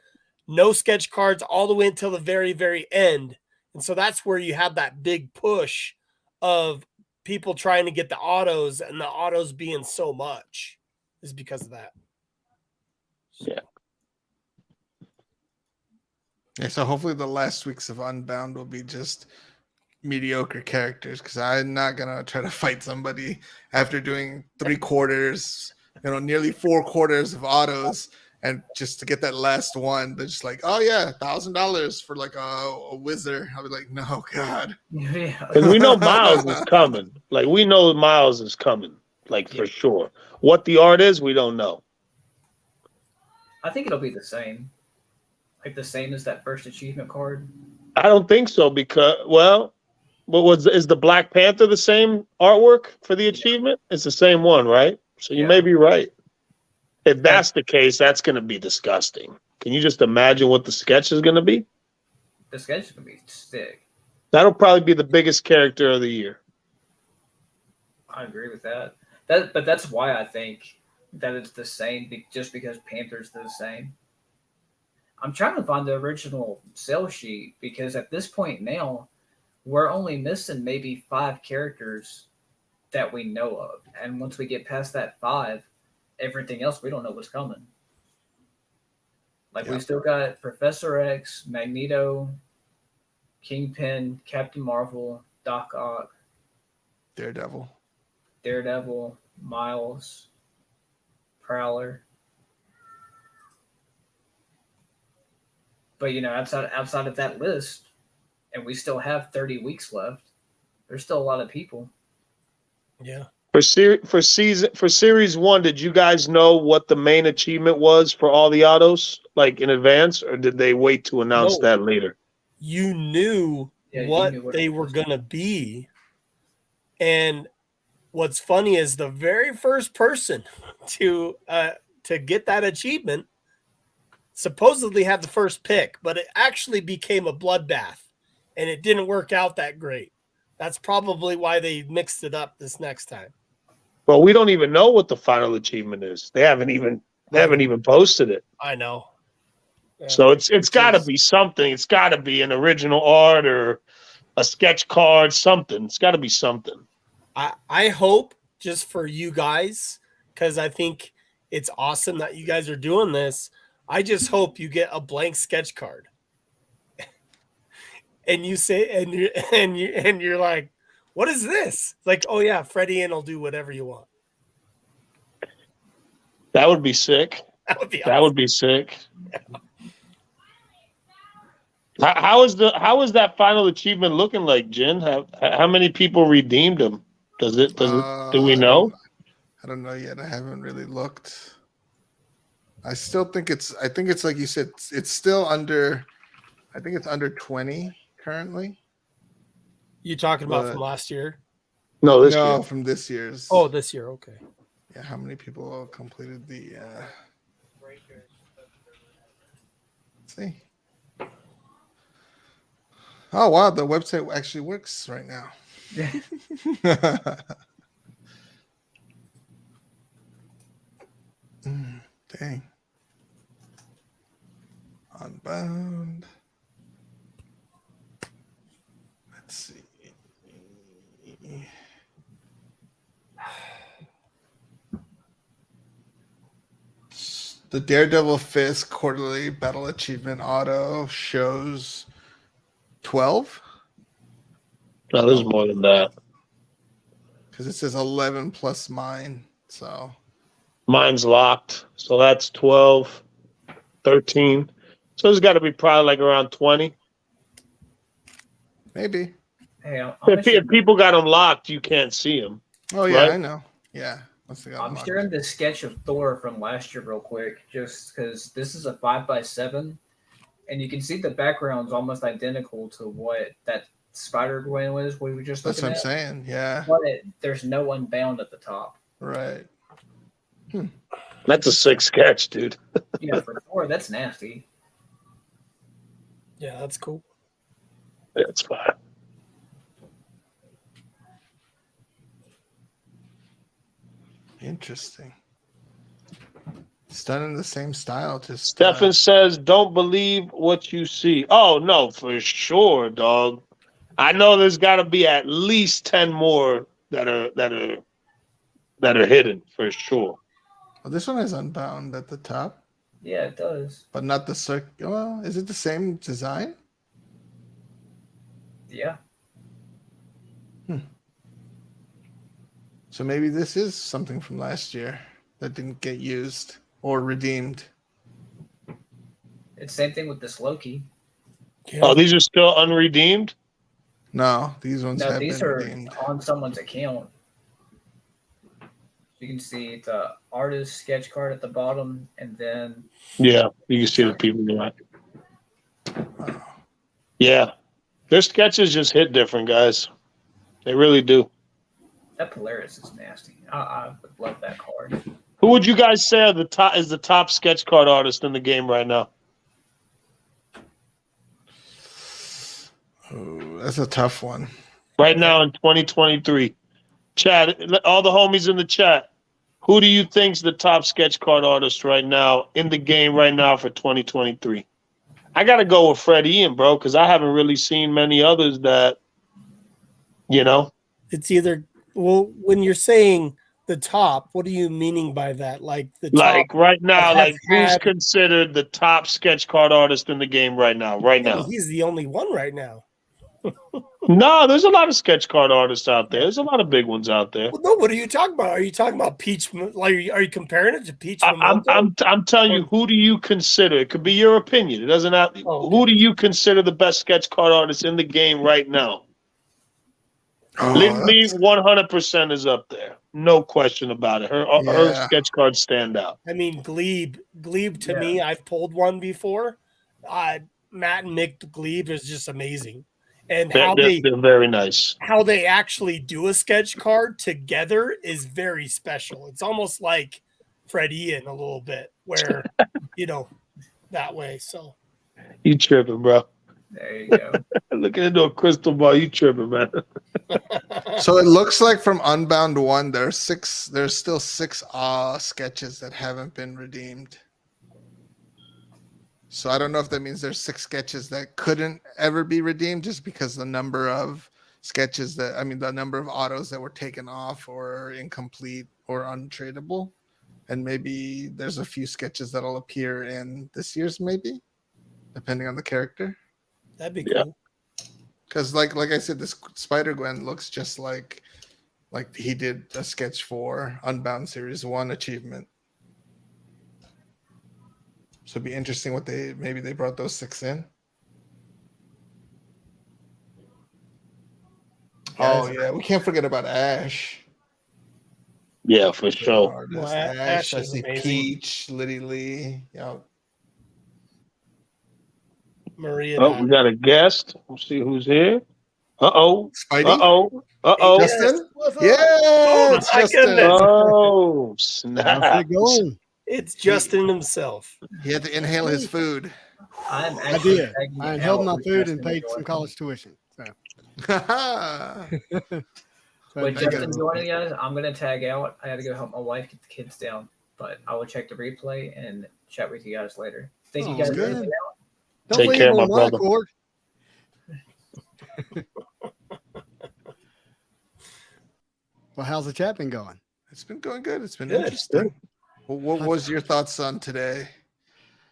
no sketch cards all the way until the very, very end. And so that's where you have that big push of people trying to get the autos, and the autos being so much is because of that. Yeah. Yeah, so hopefully the last weeks of Unbound will be just mediocre characters, because I'm not gonna try to fight somebody after doing 3/4, nearly 4/4 of autos, and just to get that last one. They're just like, oh yeah, $1,000 for like a wizard. I'll be like, no, God. Yeah. Because we know Miles is coming. Like we know Miles is coming. Like for sure. What the art is, we don't know. I think it'll be the same. Like the same as that first achievement card. I don't think so because is the Black Panther the same artwork for the achievement? It's the same one, right? So you may be right. If that's the case, that's going to be disgusting. Can you just imagine what the sketch is going to be? The sketch is going to be sick. That'll probably be the biggest character of the year. I agree with that. But that's why I think that it's the same, just because Panther's the same. I'm trying to find the original sale sheet, because at this point now, we're only missing maybe 5 characters that we know of. And once we get past that 5, everything else, we don't know what's coming. Like we still got Professor X, Magneto, Kingpin, Captain Marvel, Doc Ock, Daredevil, Miles, Prowler. But outside of that list, and we still have 30 weeks left, there's still a lot of people. Yeah. For series 1, did you guys know what the main achievement was for all the autos, like in advance, or did they wait to announce that later? You knew what they were gonna be. And what's funny is the very first person to get that achievement supposedly had the first pick, but it actually became a bloodbath, and it didn't work out that great. That's probably why they mixed it up this next time. Well, we don't even know what the final achievement is. They haven't even posted it. I know. Yeah. So it's got to be something. It's got to be an original art or a sketch card, something. It's got to be something. I hope, just for you guys, because I think it's awesome that you guys are doing this. I just hope you get a blank sketch card, and you say, and you're like, what is this? Like, oh yeah, Freddie Ian will do whatever you want. That would be sick. That would be awesome. That would be sick. Yeah. How is that final achievement looking like, Jen? How many people redeemed them? Do we know? I don't know yet. I haven't really looked. I think it's like you said, it's still under, I think it's under 20 currently. You talking about from last year? No, this year. From this year's. Oh, this year. Okay. Yeah. How many people completed the, let's see. Oh, wow. The website actually works right now. Yeah. Dang. Unbound. Let's see. The Daredevil Fist quarterly battle achievement auto shows 12. No, there's more than that. Because it says 11 plus mine. So Mine's locked. So that's 12, 13. So it's got to be probably like around 20. maybe. Hey, If people got them locked, you can't see them. Oh, yeah, Right? I know. Yeah. Once they got I'm them sharing locked. the sketch of Thor from last year real quick, just because this is a 5x7, and you can see the background's almost identical to what that Spider-Gwen was we were just That's looking what I'm at. saying. Yeah. But there's no Unbound at the top. Right. That's a sick sketch, dude. Yeah, for Thor, that's nasty. Yeah, that's cool. That's fine. Interesting. It's done in the same style. Just Stefan says, "Don't believe what you see." Oh no, for sure, dog. I know there's got to be at least 10 more that are hidden for sure. well, this one has Unbound at the top, Yeah, it does. but not the circle. Well, is it the same design? Yeah. So maybe this is something from last year that didn't get used or redeemed. It's same thing with this Loki. Yeah. Oh, these are still unredeemed. No, these ones No, have these been are redeemed. on someone's account. You can see the artist sketch card at the bottom, and then Yeah, you can see the people there. Oh. Yeah, their sketches just hit different, guys. They really do. that Polaris is nasty. I would love that card. Who would you guys say are the top sketch card artist in the game right now? Oh, that's a tough one. Right now in 2023, chat. All the homies in the chat. Who do you think's the top sketch card artist right now in the game right now for 2023? I gotta go with Fred Ian, bro, because I haven't really seen many others that, It's either, well, when you're saying the top, what are you meaning by that? Like the top? like right now, has like who's had- considered the top sketch card artist in the game right now? Right Yeah, now. well, he's the only one right now. No, there's a lot of sketch card artists out there. There's a lot of big ones out there. Well, no, what are you talking about? Are you talking about Peach? Like, are you comparing it to Peach? I'm telling you, who do you consider? It could be your opinion. It doesn't have. Oh, okay. Who do you consider the best sketch card artist in the game right now? Lin Lee 100% is up there, no question about it. Her Yeah. sketch cards stand out. I mean, Glebe to Yeah. me, I've pulled one before. Matt and Nick Glebe is just amazing, and They're very nice. how they actually do a sketch card together is very special. It's almost like Fred Ian a little bit, where that way. So You tripping, bro? There you go. Looking into a crystal ball, you tripping, man? So it looks like from Unbound 1, there's still six sketches that haven't been redeemed. So I don't know if that means there's 6 sketches that couldn't ever be redeemed just because the number of the number of autos that were taken off or incomplete or untradeable. And maybe there's a few sketches that'll appear in this year's, maybe, depending on the character. that'd be Yeah. cool. Because like I said, this Spider-Gwen looks just like he did a sketch for Unbound Series 1 achievement. So it'd be interesting what maybe they brought those 6 in. Oh yeah, we can't forget about Ash. Yeah, for sure. Artist. Well, Ash, I is see amazing. Peach, Liddy Lee. Yeah. Maria. Oh, we got a guest. We'll see who's here. Uh-oh. Spidey? Uh-oh. Justin? What's up? Yeah, Oh, it's my Justin. goodness. Oh, How's snap. it going? It's Justin himself. He had to inhale his food. I'm I actually did. tagging I out held my with food Justin and paid some joining. college tuition. So, With I Justin got- joining us, I'm gonna tag out. I had to go help my wife get the kids down, but I will check the replay and chat with you guys later. Thank you Oh, guys. good. for hanging out. Don't Take leave care, on my my brother. accord. Well, how's the chat been going? It's been going good. It's been Good. interesting. Well, what was your thoughts on today?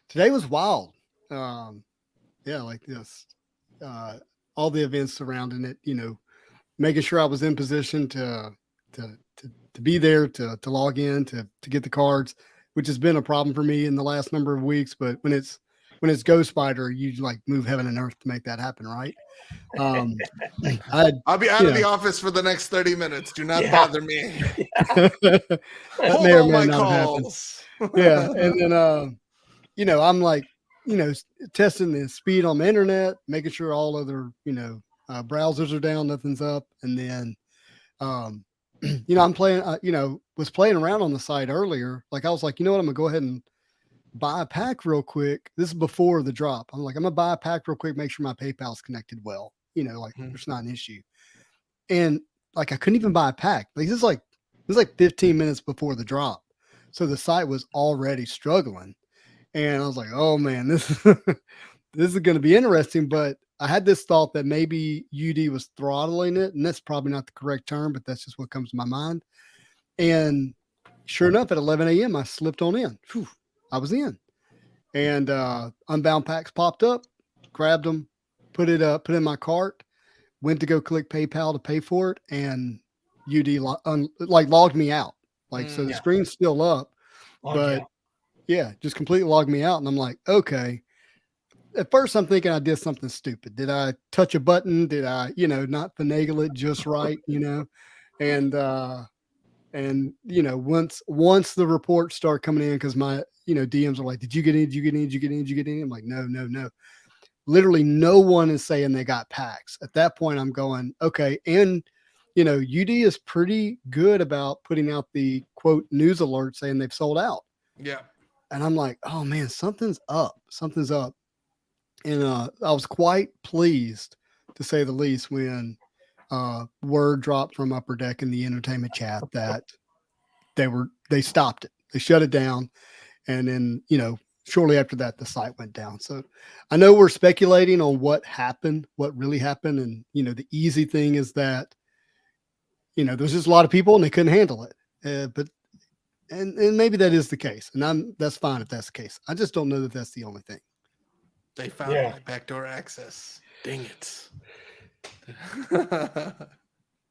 Today was wild. Like this. All the events surrounding it, making sure I was in position to to be there to log in to get the cards, which has been a problem for me in the last number of weeks. But when it's Ghost Spider, you like move heaven and earth to make that happen, right? I'll be out of the office for the next 30 minutes. Do not bother me. that Hold may or all may my not have happened. calls. Yeah, and then I'm like, testing the speed on the internet, making sure all other browsers are down, nothing's up, and then I'm playing, was playing around on the site earlier. Like I was like, you know what, I'm gonna go ahead and buy a pack real quick. This is before the drop. I'm like, I'm gonna buy a pack real quick, make sure my PayPal's connected well. There's not an issue. And like I couldn't even buy a pack. Like this is like 15 minutes before the drop. So the site was already struggling. And I was like, oh man, this this is gonna be interesting. But I had this thought that maybe UD was throttling it, and that's probably not the correct term, but that's just what comes to my mind. And sure enough, at 11 a.m., I slipped on in. Whew, I was in, and Unbound packs popped up, grabbed them, put in my cart, went to go click PayPal to pay for it, and UD logged me out. So the screen's still up, but just completely logged me out, and I'm like, okay. At first, I'm thinking I did something stupid. Did I touch a button? Did I, not finagle it just right? And once the reports start coming in, because my DMs are like, did you get in? Did you get in? Did you get in? Did you get in? I'm like, no. Literally, no one is saying they got packs. At that point, I'm going, okay. And UD is pretty good about putting out the quote news alert saying they've sold out. Yeah. And I'm like, oh man, something's up. Something's up. And I was quite pleased, to say the least, when word dropped from Upper Deck in the entertainment chat that they stopped it. They shut it down. And then, shortly after that, the site went down. So I know we're speculating on what happened, what really happened. And, the easy thing is that, there's just a lot of people and they couldn't handle it. But maybe that is the case. And that's fine if that's the case. I just don't know that that's the only thing. They found my backdoor access. Dang it.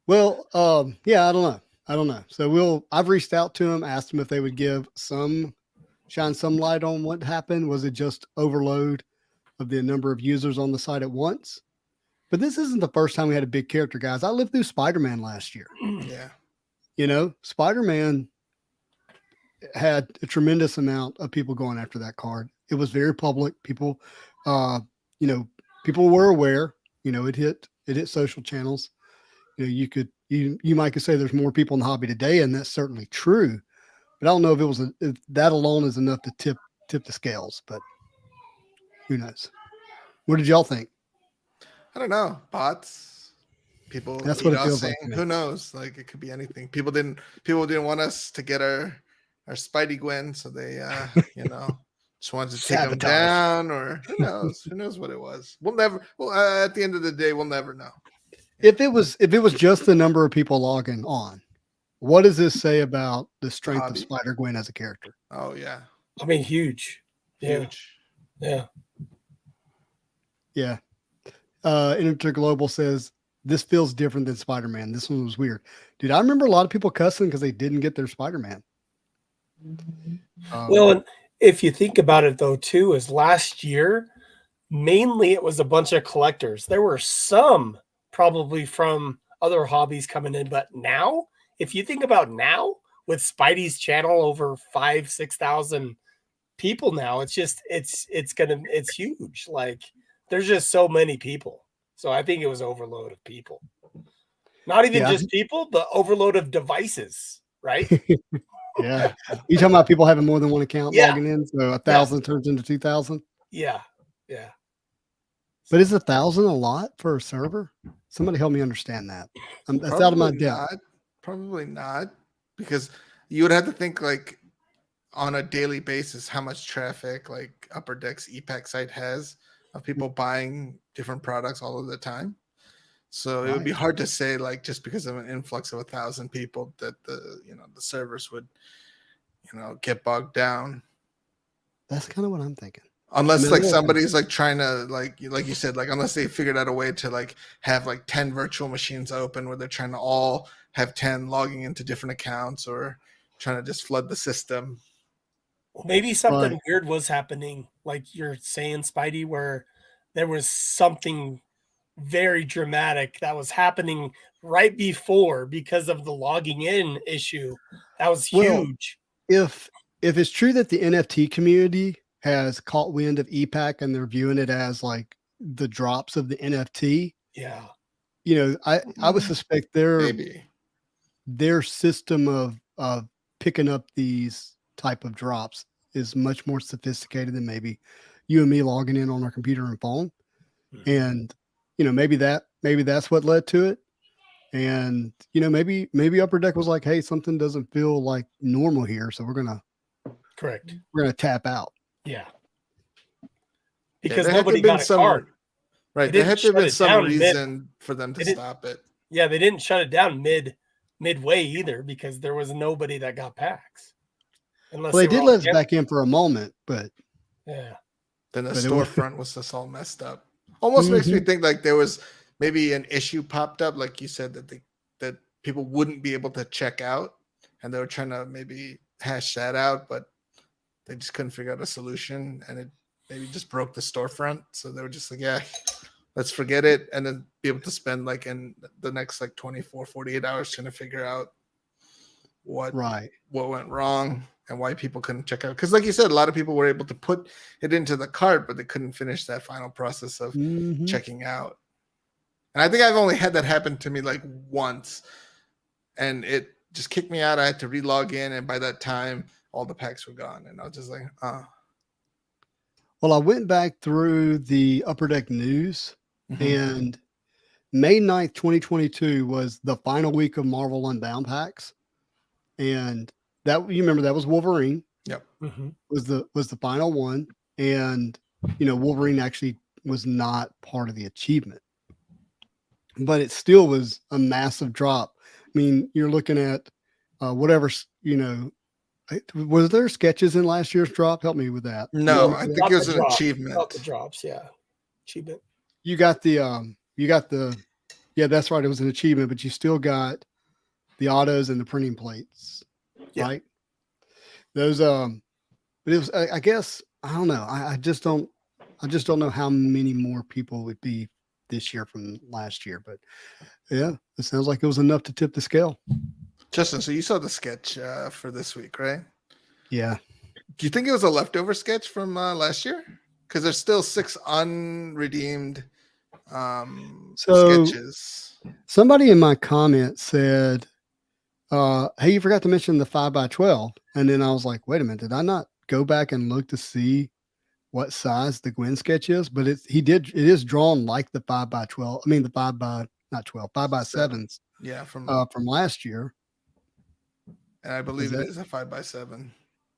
Well, I don't know. So I've reached out to them, asked them if they would shine some light on what happened. Was it just overload of the number of users on the site at once? But this isn't the first time we had a big character, guys. I lived through Spider-Man last year. Yeah. Spider-Man had a tremendous amount of people going after that card. It was very public. People, people were aware. It hit social channels. You might could say there's more people in the hobby today, and that's certainly true. But I don't know if that alone is enough to tip the scales. But who knows? What did y'all think? I don't know. Bots. People. That's what it feels like. Who knows? Like it could be anything. People didn't want us to get our Spidey Gwen, so they just wanted to take them down, or who knows what it was. At the end of the day, we'll never know. If it was just the number of people logging on, what does this say about the strength of Spider Gwen as a character? Oh yeah. I mean, huge. Huge. Yeah. Interglobal says this feels different than Spider-Man. This one was weird. Dude, I remember a lot of people cussing because they didn't get their Spider-Man. Well, and if you think about it, though, too, is last year, mainly it was a bunch of collectors. There were some probably from other hobbies coming in, but now, if you think about now, with Spidey's channel over 5,000-6,000 people now, it's huge. Like there's just so many people. So I think it was overload of people. Not even just people, but overload of devices, right? Yeah. You talking about people having more than one account logging in? So 1,000 turns into 2,000? Yeah. But is 1,000 a lot for a server? Somebody help me understand that. That's out of my depth. Probably not, because you would have to think like on a daily basis how much traffic like Upper Deck's ePack site has of people buying different products all of the time. So it would be hard to say, like, just because of an influx of 1,000 people that the servers would get bogged down. That's kind of what I'm thinking. Unless mean, like yeah. somebody's like trying to like you said, like unless they figured out a way to like have like 10 virtual machines open where they're trying to all have 10 logging into different accounts or trying to just flood the system. Maybe something Right. weird was happening, like you're saying, Spidey, where there was something very dramatic that was happening right before because of the logging in issue. That was Well, huge. if it's true that the NFT community has caught wind of EPAC and they're viewing it as like the drops of the NFT, Yeah. you know, I would suspect Maybe. their system of picking up these type of drops is much more sophisticated than maybe you and me logging in on our computer and phone. And you know, maybe that's what led to it. And you know, maybe Upper Deck was like, hey, something doesn't feel like normal here, so we're gonna Correct. tap out. Yeah. Yeah, Because there had to nobody have been got a card. Right. They There had didn't to have been shut it some down reason for them to they didn't- stop it. Yeah, they didn't shut it down midway either because there was nobody that got packs. Unless Well, they were did all let us against- back in for a moment, but Yeah. Then the But it was- storefront was just all messed up. Almost makes me think like there was maybe an issue popped up, like you said, that people wouldn't be able to check out, and they were trying to maybe hash that out, but they just couldn't figure out a solution, and it maybe just broke the storefront. So they were just like, yeah, let's forget it, and then be able to spend like in the next like 24, 48 hours trying to figure out what went wrong and why people couldn't check out. Because like you said, a lot of people were able to put it into the cart, but they couldn't finish that final process of checking out. And I think I've only had that happen to me like once, and it just kicked me out. I had to relog in, and by that time, all the packs were gone, and I was just like, Well, I went back through the Upper Deck news, Mhm. and May 9th, 2022 was the final week of Marvel Unbound packs. And that, you remember, that was Wolverine. Yep. Was the final one. And you know, Wolverine actually was not part of the achievement. But it still was a massive drop. I mean, you're looking at whatever, you know, was there sketches in last year's drop? Help me with that. No, I think it was an Not achievement. the drops, yeah. Achievement. You got the yeah, that's right. It was an achievement, but you still got the autos and the printing plates, right? Those but it was I guess I don't know. I just don't know how many more people would be this year from last year, but yeah, it sounds like it was enough to tip the scale. Justin, so you saw the sketch for this week, right? Yeah. Do you think it was a leftover sketch from last year? Because there's still 6 unredeemed sketches. Somebody in my comment said, hey, you forgot to mention the 5x12. And then I was like, wait a minute, did I not go back and look to see what size the Gwen sketch is? But it is drawn like the 5x12. I mean, the 5x7s. Yeah, from last year. And I believe it is a 5x7.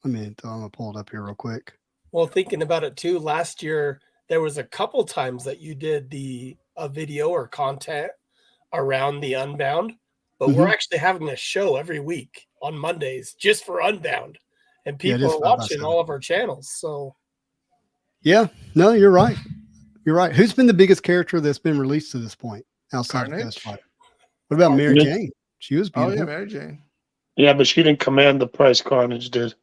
I mean, I'm gonna pull it up here real quick. Well, thinking about it too, last year there was a couple times that you did a video or content around the Unbound, but we're actually having a show every week on Mondays just for Unbound, and people are watching all of our channels. So, yeah, no, you're right. You're right. Who's been the biggest character that's been released to this point outside of Ghost Fighter? What about Mary Jane? She was beautiful. Oh yeah, Mary Jane. Yeah, but she didn't command the price Carnage did.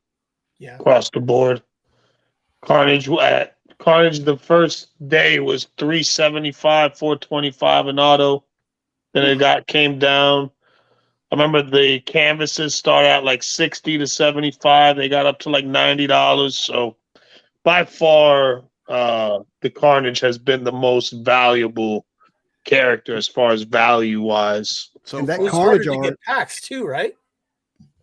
Yeah, across the board. Carnage the first day was $375, $425 an auto. Then it came down. I remember the canvases started at like $60 to $75. They got up to like $90. So by far, the Carnage has been the most valuable character as far as value wise. So that it was Carnage harder to art get packs too, right?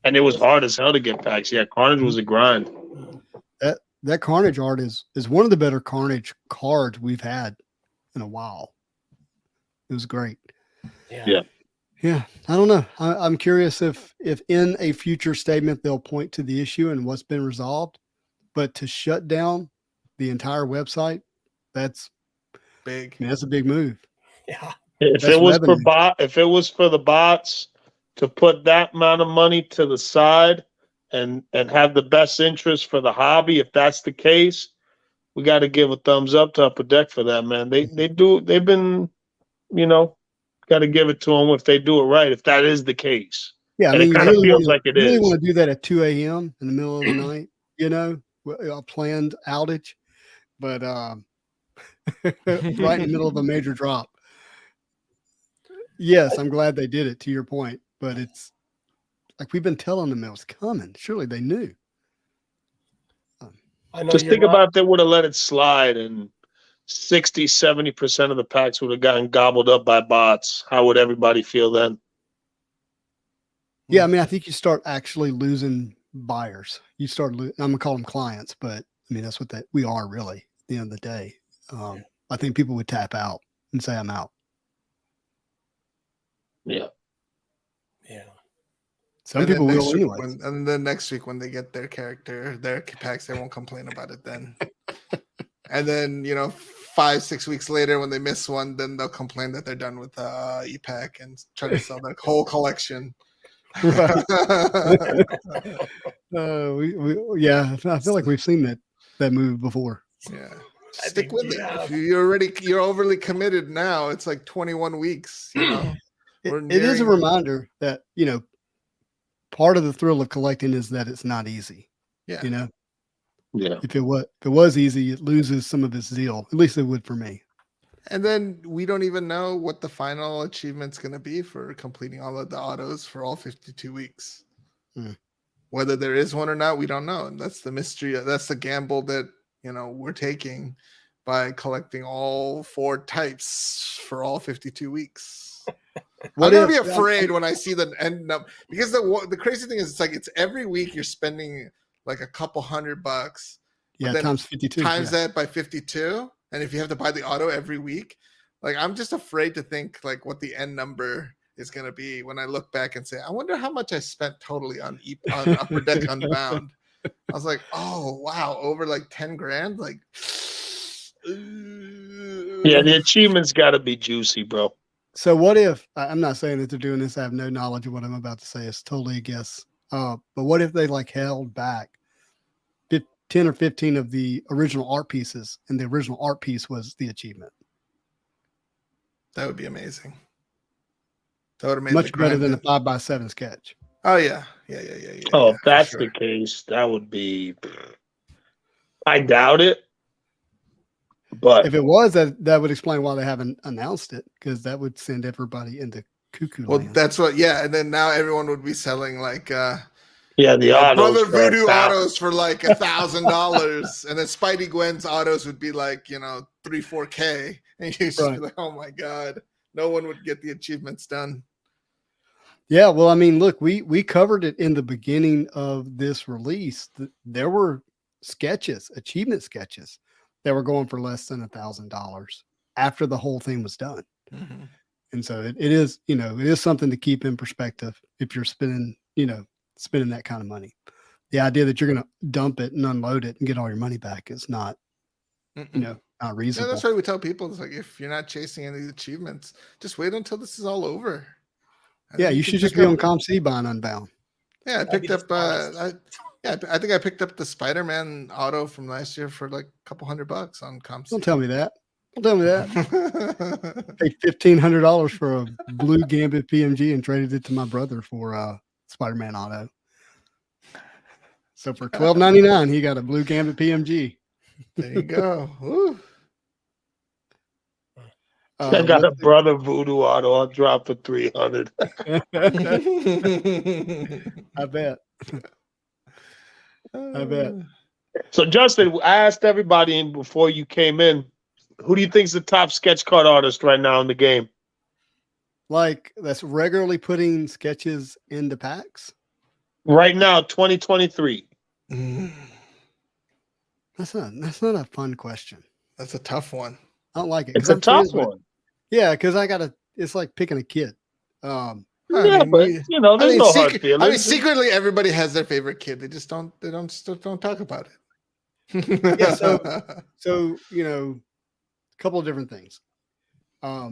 And it was hard as hell to get packs. Yeah, Carnage was a grind. That Carnage art is one of the better Carnage cards we've had in a while. It was great. Yeah. Yeah. I don't know. I'm curious if in a future statement they'll point to the issue and what's been resolved, but to shut down the entire website, that's big. I mean, that's a big move. Yeah. If it was for the bots to put that amount of money to the side and have the best interest for the hobby, if that's the case, we got to give a thumbs up to Upper Deck for that, man. They've been, got to give it to them if they do it right, if that is the case. Yeah, I And mean, it you kind of really feels want like it to really is. want to do that at 2 a.m. in the middle of the night, a planned outage, but right in the middle of a major drop. Yes, I'm glad they did it, to your point, but it's like we've been telling them it was coming. Surely they knew. I know Just you're think not, about if they would have let it slide and 60-70% of the packs would have gotten gobbled up by bots. How would everybody feel then? Yeah, I mean, I think you start actually losing buyers. You start, I'm gonna call them clients, but I mean that's what we are really at the end of the day. I think people would tap out and say, "I'm out." Yeah. yeah. Some people will anyway. And then next week when they get their packs, they won't complain about it then. And then 5-6 weeks later when they miss one, then they'll complain that they're done with e-pack and try to sell their whole collection. Right. Yeah, I feel like we've seen that move before. Yeah. I Stick think with it. If you're overly committed now, it's like 21 weeks, It is a reminder that, part of the thrill of collecting is that it's not easy. Yeah. Yeah. If it was easy, it loses some of its zeal. At least it would for me. And then we don't even know what the final achievement's going to be for completing all of the autos for all 52 weeks. Whether there is one or not, we don't know. And that's the mystery. That's the gamble that, we're taking by collecting all 4 types for all 52 weeks. I'm going to be afraid when I see the end up, because the crazy thing is it's every week you're spending like a couple $100. Yeah, times 52. Times that by 52. And if you have to buy the auto every week, I'm just afraid to think what the end number is going to be when I look back and say, I wonder how much I spent totally on Upper Deck Unbound. I was like, oh wow, over like 10 grand. Yeah, the achievement's got to be juicy, bro. So what if, I'm not saying that they're doing this, I have no knowledge of what I'm about to say. It's totally a guess. But what if they held back 10 or 15 of the original art pieces, and the original art piece was the achievement? That would be amazing. That would have made much better than a 5x7 sketch. Oh yeah. Oh, if that's the case, that would be. I doubt it. But if it was, that would explain why they haven't announced it, because that would send everybody into cuckoo land. That's what. Yeah, and then now everyone would be selling the autos, Brother Voodoo autos for like $1,000, and then Spidey Gwen's autos would be like $3-4K, and you just be like, oh my god, no one would get the achievements done. Yeah, well, I mean, look, we covered it in the beginning of this release. There were achievement sketches that were going for less than $1,000 after the whole thing was done. Mm-hmm. And so it is, it is something to keep in perspective if you're spending that kind of money. The idea that you're going to dump it and unload it and get all your money back is not, not reasonable. Yeah, that's why we tell people, it's if you're not chasing any achievements, just wait until this is all over. Yeah, you should just be on ComC buying Unbound. Yeah, I picked up. I think I picked up the Spider-Man auto from last year for like a couple $100 on ComC. Don't tell me that. Paid $1,500 for a blue Gambit PMG and traded it to my brother for a Spider-Man auto. So for $12.99, he got a blue Gambit PMG. There you go. Woo. I got a Brother Voodoo auto. I'll drop for $300. I bet. So Justin, I asked everybody before you came in, who do you think is the top sketch card artist right now in the game? That's regularly putting sketches into packs? Right now, 2023. That's not a fun question. That's a tough one. I don't like it. It's a tough one. Yeah, because it's like picking a kid. But there's no hard feelings. I mean, secretly everybody has their favorite kid. They just don't talk about it. Yeah, so a couple of different things. I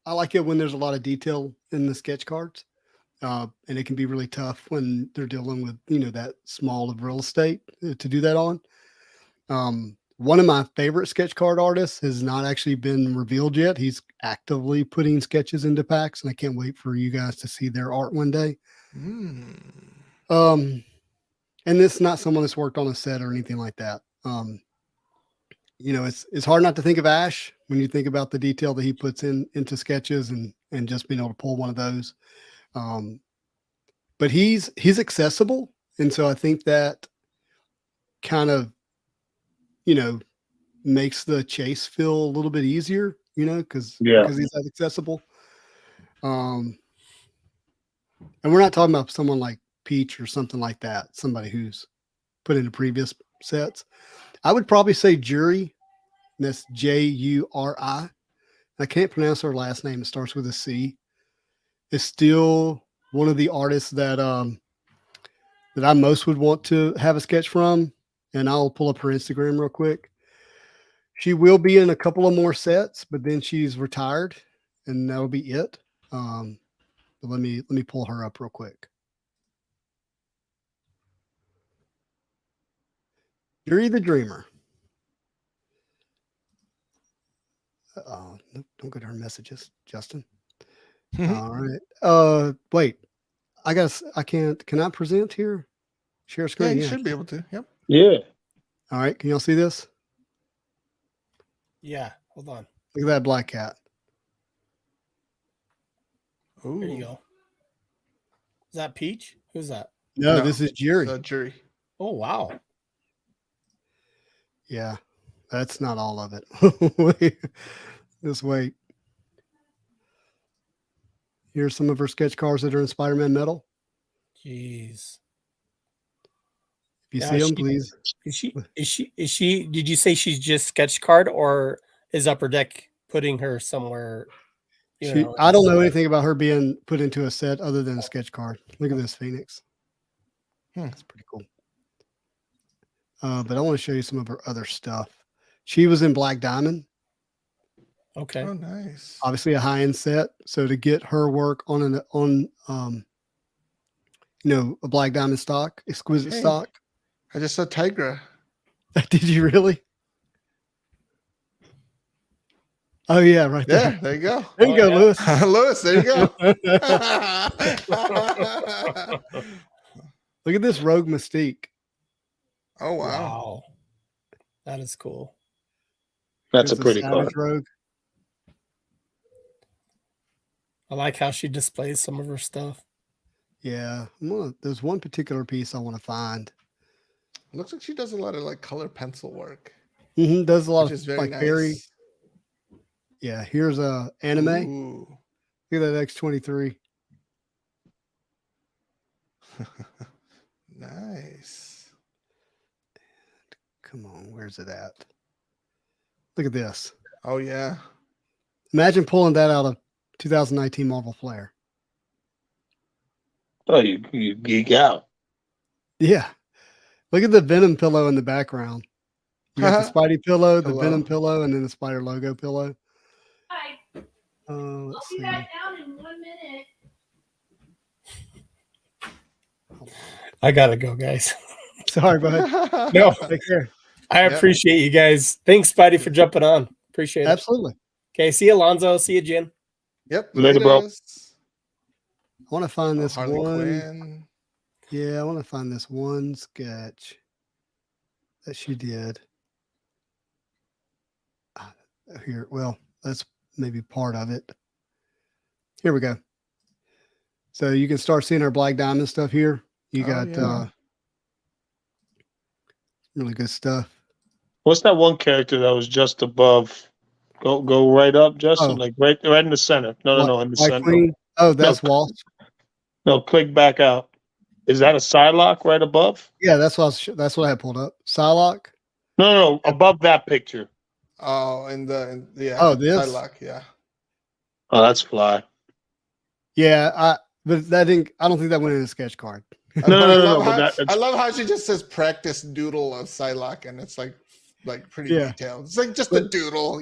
like it when there's a lot of detail in the sketch cards. And it can be really tough when they're dealing with, that small of real estate to do that on. One of my favorite sketch card artists has not actually been revealed yet. He's actively putting sketches into packs, and I can't wait for you guys to see their art one day. And it's not someone that's worked on a set or anything like that. It's hard not to think of Ash when you think about the detail that he puts into sketches and just being able to pull one of those. But he's accessible, and so I think that kind of makes the chase feel a little bit easier, because he's that accessible. And we're not talking about someone like Peach or something like that, somebody who's put into previous sets. I would probably say Jury, and that's Juri. I can't pronounce her last name. It starts with a C. It's still one of the artists that I most would want to have a sketch from, and I'll pull up her Instagram real quick. She will be in a couple of more sets, but then she's retired, and that'll be it. But let me pull her up real quick. Yuri the Dreamer. Oh, don't go to her messages, Justin. All right. Wait. Can I present here? Share screen. Yeah, you should be able to. Yep. Yeah. All right. Can y'all see this? Yeah. Hold on. Look at that black cat. Ooh. There you go. Is that Peach? Who's that? No, this is Jury. Jury. Oh, wow. Yeah. That's not all of it. Just wait. Here's some of her sketch cards that are in Spider-Man metal. Jeez. If you see them, please. Is she, did you say she's just sketch card, or is Upper Deck putting her somewhere? I don't know anything about her being put into a set other than a sketch card. Look at this Phoenix. That's pretty cool. But I want to show you some of her other stuff. She was in Black Diamond. Okay. Oh, nice. Obviously a high-end set. So to get her work on a Black Diamond stock, exquisite stock. I just saw Tigra. Did you really? Oh yeah, right there. Yeah, there you go. There you go, yeah. Lewis. Lewis, there you go. Look at this Rogue Mystique. Oh, wow. Wow. That is cool. That's Here's a pretty Savage card. Rogue. I like how she displays some of her stuff. Yeah. There's one particular piece I want to find. Looks like she does a lot of like color pencil work. Does a lot Which of is very like nice. fairy. Yeah. Here's a anime. Ooh. Look at that X23. Nice. Come on, where's it at? Look at this. Oh, yeah. Imagine pulling that out of 2019 Marvel Flair. Oh, you geek out. Yeah. Look at the Venom pillow in the background. You got the Spidey pillow, the Venom pillow, and then the Spider logo pillow. Hi. Let's I'll see. be back down in 1 minute. I gotta go, guys. Sorry, bud. No, Take care. I appreciate you guys. Thanks, Spidey, for jumping on. Appreciate it. Absolutely. Okay, see you, Alonzo. See you, Jen. Yep. Later, bro. I want to find this Harley one. Quinn. Yeah, I want to find this one sketch that she did. Here, well, that's maybe part of it. Here we go. So you can start seeing our Black Diamond stuff here. You got really good stuff. What's that one character that was just above? Go right up, Justin. Oh. Like right in the center. No, in the White center. Queen. Oh, that's Wasp. No, click back out. Is that a Psylocke right above? Yeah, that's what I had pulled up. Psylocke. No, above that picture. Oh, yeah. Oh, this? Psylocke, yeah. Oh, that's fly. Yeah, but that didn't. I don't think that went in a sketch card. No. I love how she just says practice doodle of Psylocke, and it's like pretty detailed. It's like just a doodle,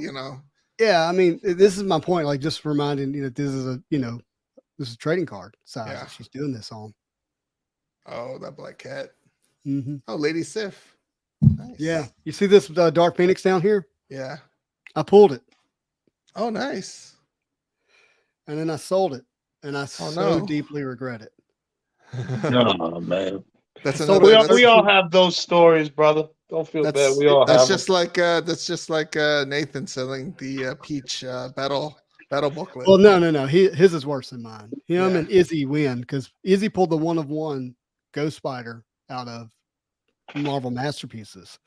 Yeah, I mean, this is my point. Like, just reminding this is a trading card size that she's doing this on. Oh, that black cat. Mm-hmm. Oh, Lady Sif. Nice. Yeah. You see this Dark Phoenix down here? Yeah. I pulled it Oh, nice. and then I sold it, and I Oh, so no. deeply regret it. No, man. That's I sold another. it. We That's, all have those stories, brother. Don't feel bad. that's We all that's have them. just like Nathan selling the Peach battle booklet. Well, no. His is worse than mine. Him Yeah. and Izzy win because Izzy pulled the 1 of 1 Ghost Spider out of Marvel Masterpieces.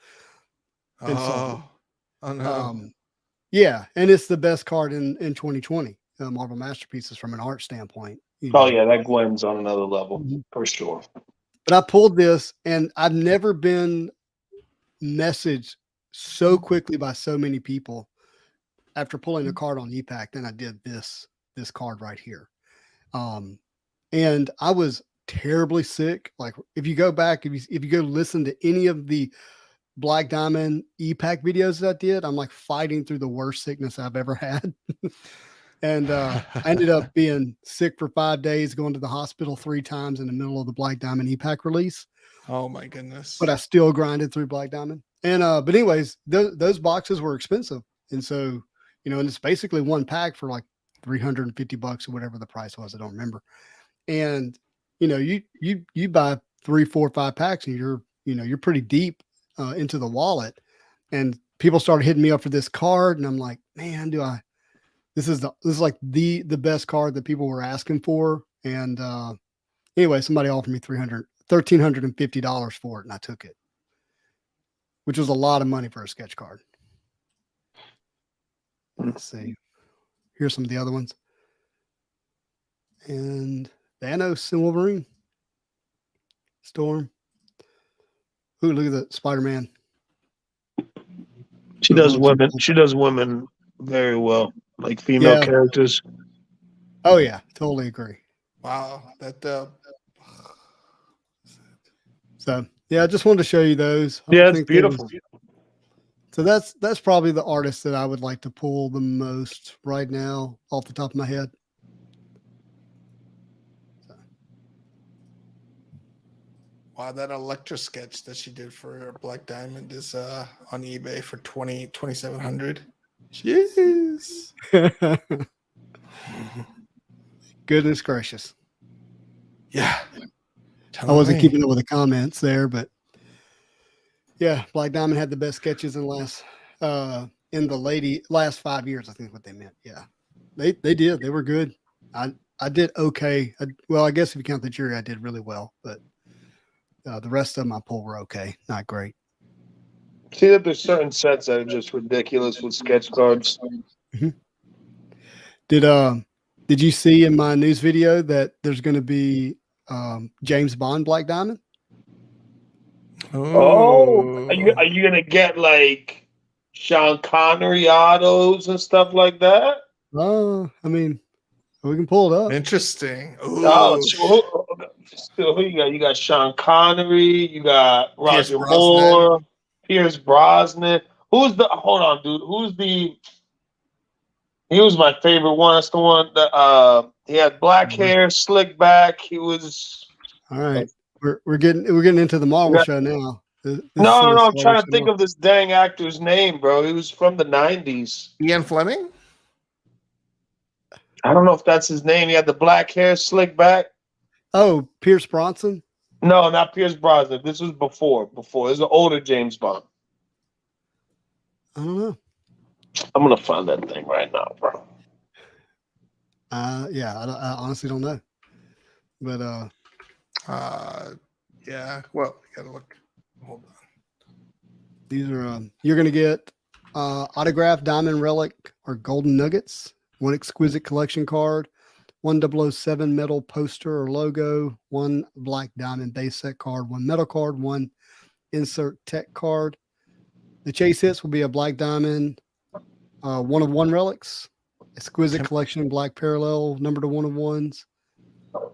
and sold Oh no. Yeah, and it's the best card in 2020. Marvel Masterpieces from an art standpoint. Oh yeah, that Gwen's on another level Mhm. for sure. But I pulled this, and I've never been messaged so quickly by so many people after pulling a card on EPAC than I did this card right here. And I was terribly sick. Like if you go back, if you go listen to any of the Black Diamond EPAC videos that I did, I'm like fighting through the worst sickness I've ever had. And I ended up being sick for 5 days, going to the hospital 3 times in the middle of the Black Diamond EPAC release. Oh my goodness. But I still grinded through Black Diamond. And but anyways, those boxes were expensive. And so, and it's basically one pack for like $350 or whatever the price was. I don't remember. And you buy 3, 4, 5 packs, and you're pretty deep into the wallet. And people started hitting me up for this card, and I'm like, man, this is like the best card that people were asking for. And anyway, somebody offered me $1,350 for it, and I took it, which was a lot of money for a sketch card. Let's see. Here's some of the other ones. And Thanos and Wolverine. Storm. Ooh, look at that Spider-Man. She does women very well, like female characters. Oh yeah, totally agree. Wow. That So yeah, I just wanted to show you those. Yeah, it's beautiful. So that's probably the artist that I would like to pull the most right now off the top of my head. Wow, that Electra sketch that she did for Black Diamond is on eBay for $2,700. Jeez. Goodness gracious. Yeah. I wasn't keeping up with the comments there, but yeah, Black Diamond had the best sketches in the last 5 years, I think what they meant. Yeah. They did. They were good. I did okay. I guess if you count the jury, I did really well, but the rest of them I pulled were okay. Not great. See that there's certain sets that are just ridiculous with sketch cards. Mm-hmm. Did you see in my news video that there's going to be James Bond Black Diamond? Oh, are you gonna get like Sean Connery autos and stuff like that? I mean, we can pull it up. Interesting. Oh, who you got? You got Sean Connery. You got Roger Moore, Pierce Brosnan. Hold on, dude. He was my favorite one. That's the one that he had black hair, slick back. He was. All right. We're getting into the Marvel show now. No. I'm trying to think of this dang actor's name, bro. He was from the 90s. Ian Fleming? I don't know if that's his name. He had the black hair, slick back. Oh, Pierce Bronson? No, not Pierce Brosnan. This was before. This is an older James Bond. I don't know. I'm gonna find that thing right now, bro. Yeah, I honestly don't know. But yeah. Well, we gotta look. Hold on. These are you're gonna get autographed diamond relic or golden nuggets, one exquisite collection card, 1007 metal poster or logo, one black diamond base set card, one metal card, one insert tech card. The chase hits will be a black diamond, 1 of 1 relics, exquisite collection black parallel, numbered to 1 of 1s,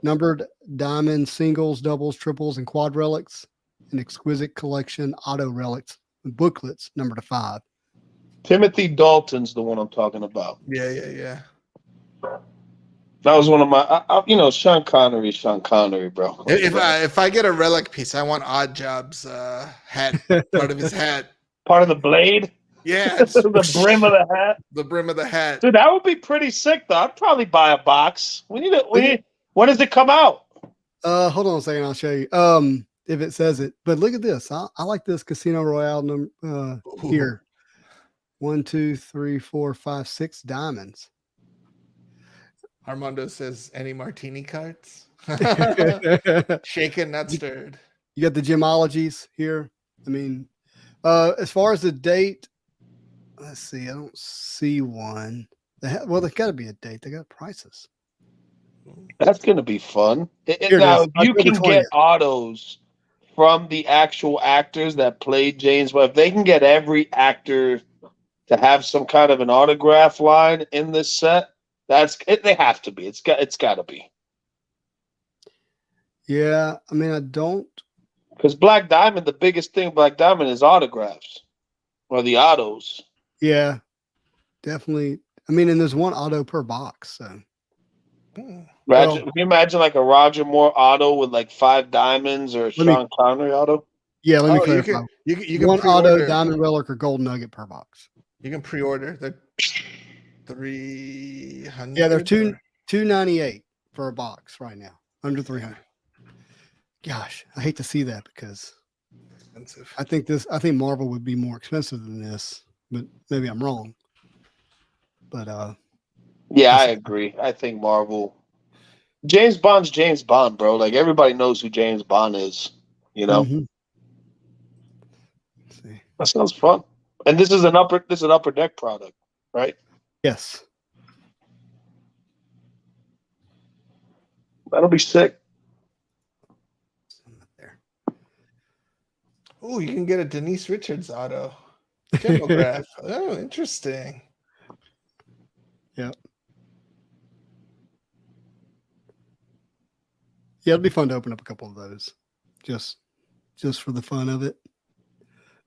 numbered diamond singles, doubles, triples, and quad relics, an exquisite collection auto relics booklets, numbered to 5. Timothy Dalton's the one I'm talking about. Yeah. That was one of my, Sean Connery, bro. If I get a relic piece, I want Odd Job's hat, part of his hat. Part of the blade, Yeah, the brim of the hat. the brim of the hat. Dude, that would be pretty sick, though. I'd probably buy a box. When does it come out? Hold on a second, I'll show you. If it says it, but look at this. I like this Casino Royale number here. 1, 2, 3, 4, 5, 6 diamonds. Armando says, any martini cards? You Shaken, not stirred. got the gemologies here. I mean, as far as the date, let's see. I don't see one. Well, there's got to be a date. They got prices. That's gonna be fun. Here it Now, is, if you October can get 20th. autos from the actual actors that played James Bond, if they can get every actor to have some kind of an autograph line in this set, they have to be. It's got to be. Yeah, I mean, I don't. Because Black Diamond, the biggest thing Black Diamond is autographs or the autos. Yeah, definitely. I mean, and there's one auto per box. So Can you imagine like a Roger Moore auto with like 5 diamonds or a Sean Connery auto? yeah, let me Oh, clarify. you can One pre-order. auto, diamond relic, or gold nugget per box. You can pre-order the 300. Yeah, they're $298 for a box right now, under 300. Gosh, I hate to see that because Expensive. I think Marvel would be more expensive than this, but maybe I'm wrong. But Yeah, I agree. I think Marvel. James Bond's James Bond, bro. Like everybody knows who James Bond is. You know, mhm. Let's see. that sounds fun. And this is an upper deck product, right? Yes. That'll be sick. There. Oh, you can get a Denise Richards auto. Gemograph. Oh, interesting. Yep. Yeah, it'd be fun to open up a couple of those, just for the fun of it.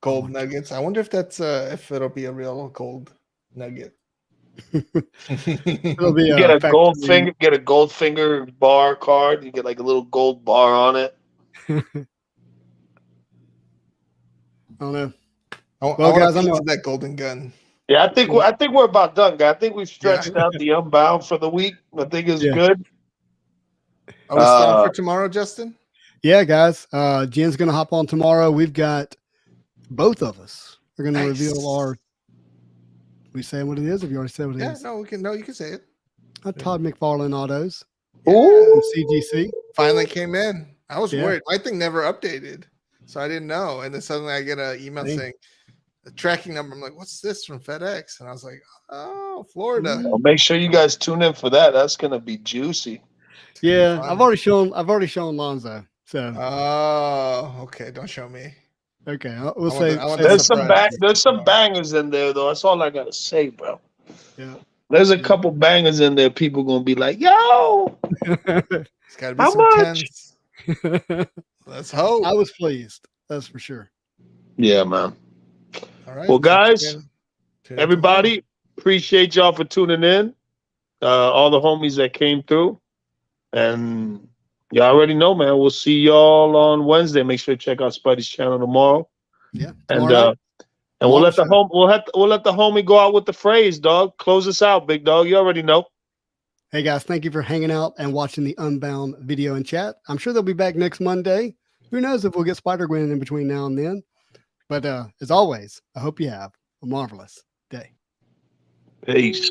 Gold nuggets. I wonder if that's if it'll be a real gold nugget. It'll be Get a factory- Goldfinger bar card. You get like a little gold bar on it. I don't know. I Well, want guys, a I'm piece gonna- of that golden gun. Yeah, I think we're about done, guys. I think we've stretched out the Unbound for the week. I think it's good. Are we starting for tomorrow, Justin? Yeah, guys. Jen's gonna hop on tomorrow. We've got both of us. We're gonna reveal our. We saying what it is? Have you already said what it is? No, we can. No, you can say it. Todd McFarlane Autos. Ooh. CGC. Finally came in. I was Yeah. worried. My thing never updated, so I didn't know. And then suddenly I get an email saying the tracking number. I'm like, "What's this from FedEx?" And I was like, "Oh, Florida." Well, make sure you guys tune in for that. That's gonna be juicy. Yeah, Fun. I've already shown Lonzo. So Oh, okay. Don't show me. okay, we'll I say want There's surprise. some bangers in there though. That's all I gotta say, bro. yeah. There's a couple bangers in there. People gonna be like, "Yo, It's got to be How some much? tens. Let's hope. I was pleased. That's for sure. yeah, man." All right. Well, guys, Tune in Everybody, appreciate y'all for tuning in. All the homies that came through, and y'all already know, man. We'll see y'all on Wednesday. Make sure to check out Spuddy's channel tomorrow. Yeah. And tomorrow night. we'll let the Tomorrow we'll let the homie go out with the phrase, dog. Close us out, big dog. You already know. Hey guys, thank you for hanging out and watching the Unbound video and chat. I'm sure they'll be back next Monday. Who knows if we'll get Spider-Gwen in between now and then. But as always, I hope you have a marvelous day. Peace.